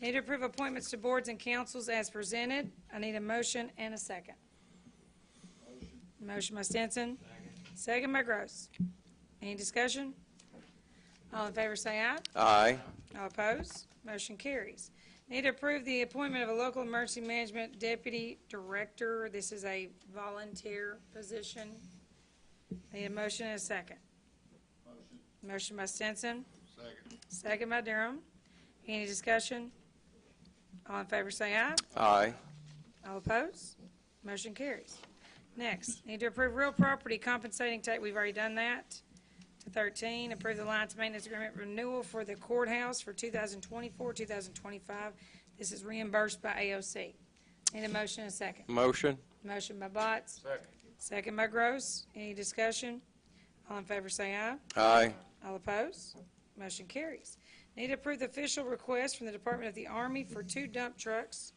Need to approve appointments to boards and councils as presented. I need a motion and a second. Motion by Stinson. Second by Gross. Any discussion? All in favor say aye. Aye. All opposed? Motion carries. Need to approve the appointment of a local emergency management deputy director. This is a volunteer position. Need a motion and a second. Motion. Motion by Stinson. Second. Second by Durham. Any discussion? All in favor say aye. Aye. All opposed? Motion carries. Next, need to approve real property compensating tax. We've already done that. To 13, approve the lines maintenance agreement renewal for the courthouse for 2024, 2025. This is reimbursed by AOC. Need a motion and a second. Motion. Motion by Botts. Second. Second by Gross. Any discussion? All in favor say aye. Aye. All opposed? Motion carries. Need to approve the official request from the Department of the Army for 2 dump trucks.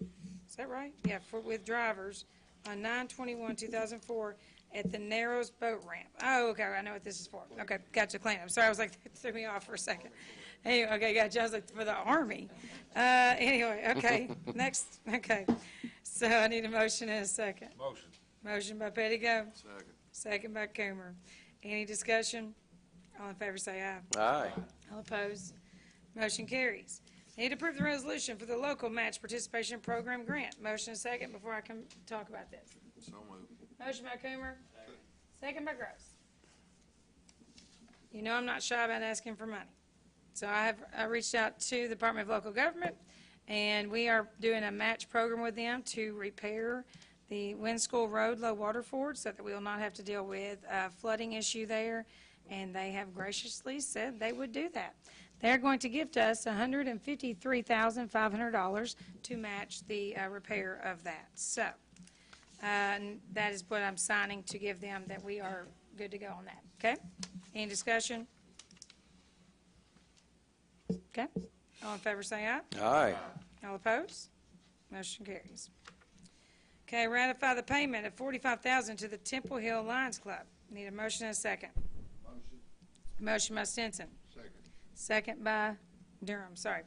Is that right? Yeah, with drivers on 9/21/2004 at the Narrows Boat Ramp. Oh, okay, I know what this is for. Okay, gotcha, cleanup. Sorry, I was like, that threw me off for a second. Anyway, okay, gotcha, I was like, for the Army. Anyway, okay, next, okay. So I need a motion and a second. Motion. Motion by Pettigo, Second. second by Coomer. Any discussion? All in favor say aye. Aye. All opposed? Motion carries. Need to approve the resolution for the local match participation program grant. Motion and second before I can talk about this. So moved. Motion by Coomer. Second by Gross. You know I'm not shy about asking for money. So I reached out to the Department of Local Government, and we are doing a match program with them to repair the Windschool Road low water ford so that we will not have to deal with a flooding issue there, and they have graciously said they would do that. They're going to gift us $153,500 to match the repair of that. So and that is what I'm signing to give them, that we are good to go on that. Okay? Any discussion? Okay? All in favor say aye. Aye. All opposed? Motion carries. Okay, ratify the payment of $45,000 to the Temple Hill Lions Club. Need a motion and a second. Motion. Motion by Stinson. Second. Second by Durham, sorry.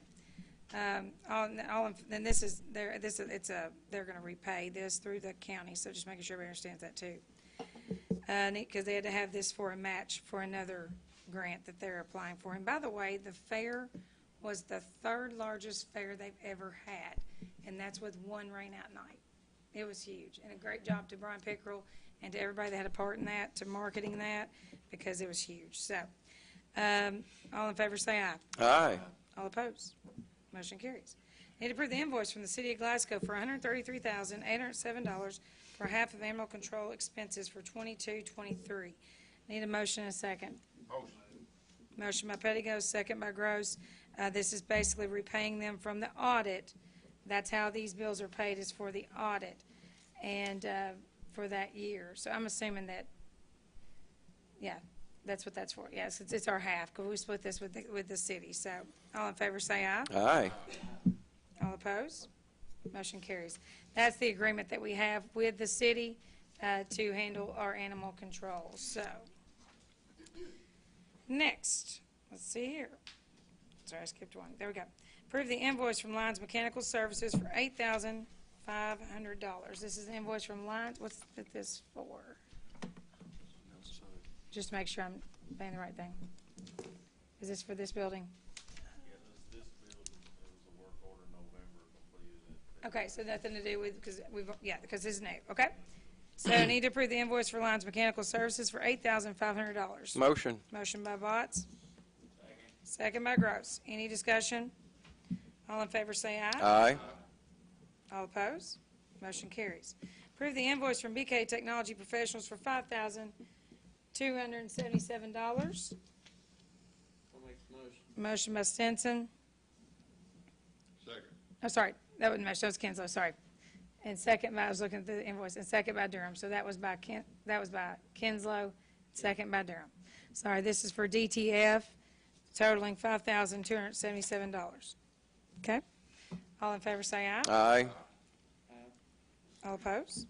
Then this is, they're going to repay this through the county, so just making sure everybody understands that too. Because they had to have this for a match for another grant that they're applying for. And by the way, the fair was the 3rd largest fair they've ever had, and that's with one rain-out night. It was huge, and a great job to Brian Pickerel and to everybody that had a part in that, to marketing that, because it was huge. So, all in favor say aye. Aye. All opposed? Motion carries. Need to approve the invoice from the City of Glasgow for $133,807 for half of animal control expenses for 22-23. Need a motion and a second. Motion. Motion by Pettigo, second by Gross. This is basically repaying them from the audit. That's how these bills are paid, is for the audit and for that year. So I'm assuming that, yeah, That's what that's for, yes, it's our half, because we split this with the city, so, all in favor say aye. Aye. All opposed? Motion carries. That's the agreement that we have with the city to handle our animal control, so. Next, let's see here. Sorry, I skipped one. There we go. Approve the invoice from Lyons Mechanical Services for $8,500. This is an invoice from Lyons. What's this for? Just to make sure I'm paying the right thing. Is this for this building? Yeah, this building, it was a work order November completed. Okay, so nothing to do with, because this is new, okay? So I need to approve the invoice for Lyons Mechanical Services for $8,500. Motion. Motion by Botts. Second by Gross. Any discussion? All in favor say aye. Aye. All opposed? Motion carries. Approve the invoice from BK Technology Professionals for $5,277. I'll make the motion. Motion by Stinson. Second. Oh, sorry, that wasn't motion, that was Kinslow, sorry. And second by, I was looking through the invoice, and second by Durham, so that was by Kinslow, second by Durham. Sorry, this is for DTF, totaling $5,277. Okay? All in favor say aye. Aye. All opposed?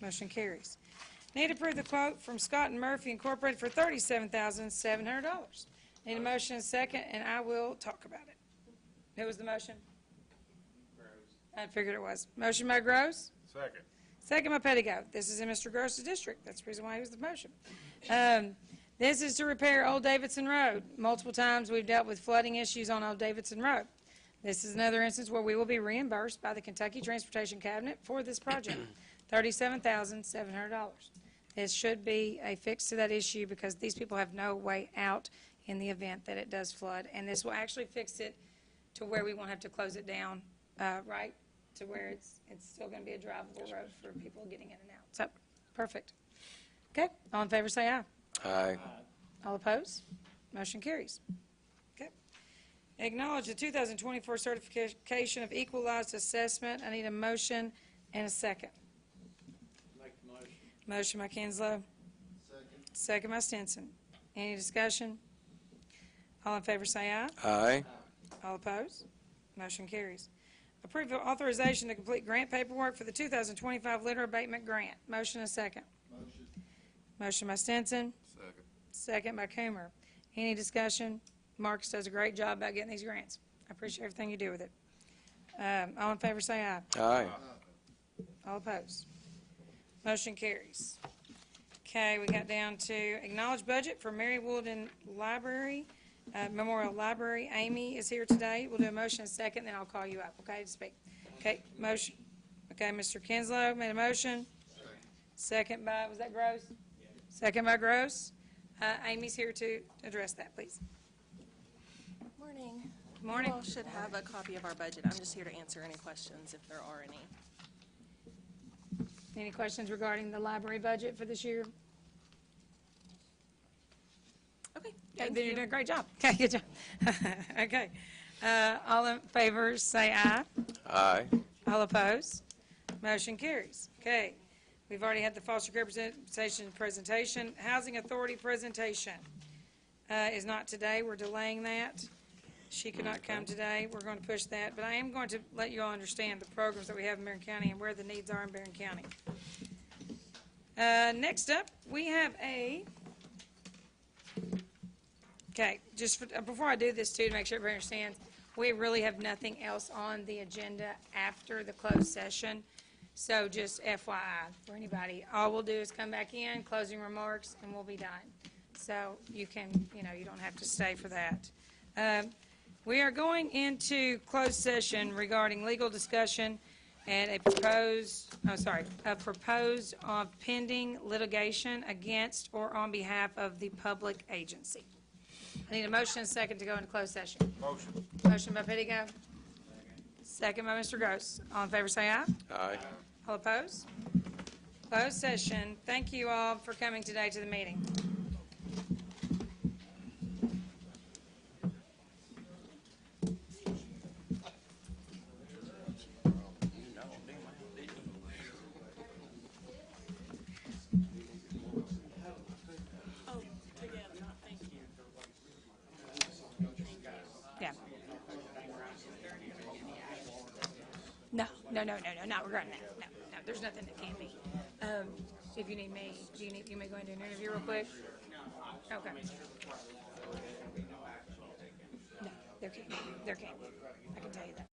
Motion carries. Need to approve the quote from Scott and Murphy Incorporated for $37,700. Need a motion and second, and I will talk about it. Who was the motion? I figured it was. Motion by Gross. Second. Second by Pettigo. This is in Mr. Gross's district. That's the reason why he was the motion. This is to repair Old Davidson Road. Multiple times we've dealt with flooding issues on Old Davidson Road. This is another instance where we will be reimbursed by the Kentucky Transportation Cabinet for this project, $37,700. This should be a fix to that issue because these people have no way out in the event that it does flood. And this will actually fix it to where we won't have to close it down, right? To where it's still going to be a drivable road for people getting in and out. So, perfect. Okay, all in favor say aye. Aye. All opposed? Motion carries. Okay. Acknowledge the 2024 certification of equalized assessment. I need a motion and a second. Make the motion. Motion by Kinslow. Second by Stinson. Any discussion? All in favor say aye. Aye. All opposed? Motion carries. Approve of authorization to complete grant paperwork for the 2025 litter abatement grant. Motion and second. Motion. Motion by Stinson. Second. Second by Coomer. Any discussion? Marcus does a great job about getting these grants. I appreciate everything you do with it. All in favor say aye. Aye. All opposed? Motion carries. Okay, we got down to acknowledge budget for Mary Woolden Library, Memorial Library. Amy is here today. We'll do a motion in a second, then I'll call you up, okay, to speak. Okay, motion. Okay, Mr. Kinslow made a motion. Second by, was that Gross? Second by Gross. Amy's here to address that, please. Morning. Morning. You all should have a copy of our budget. I'm just here to answer any questions if there are any. Any questions regarding the library budget for this year? Okay, Then you're doing a great job. Okay, good job. Okay. All in favor, say aye. Aye. All opposed? Motion carries. Okay. We've already had the foster care presentation. Housing Authority presentation is not today. We're delaying that. She could not come today. We're going to push that. But I am going to let you all understand the programs that we have in Barren County and where the needs are in Barren County. Next up, we have okay, just before I do this too, to make sure everybody understands, we really have nothing else on the agenda after the closed session. So just FYI for anybody, all we'll do is come back in, closing remarks, and we'll be done. So you can, you don't have to stay for that. We are going into closed session regarding legal discussion and a proposed pending litigation against or on behalf of the public agency. I need a motion and a second to go into closed session. Motion. Motion by Pettigo. Second by Mr. Gross. All in favor say aye. Aye. All opposed? Closed session. Thank you all for coming today to the meeting. Oh, again, not regarding that. No, there's nothing that can be. If you need me, you may go into an interview real quick? Okay. No, there can't be. I can tell you that.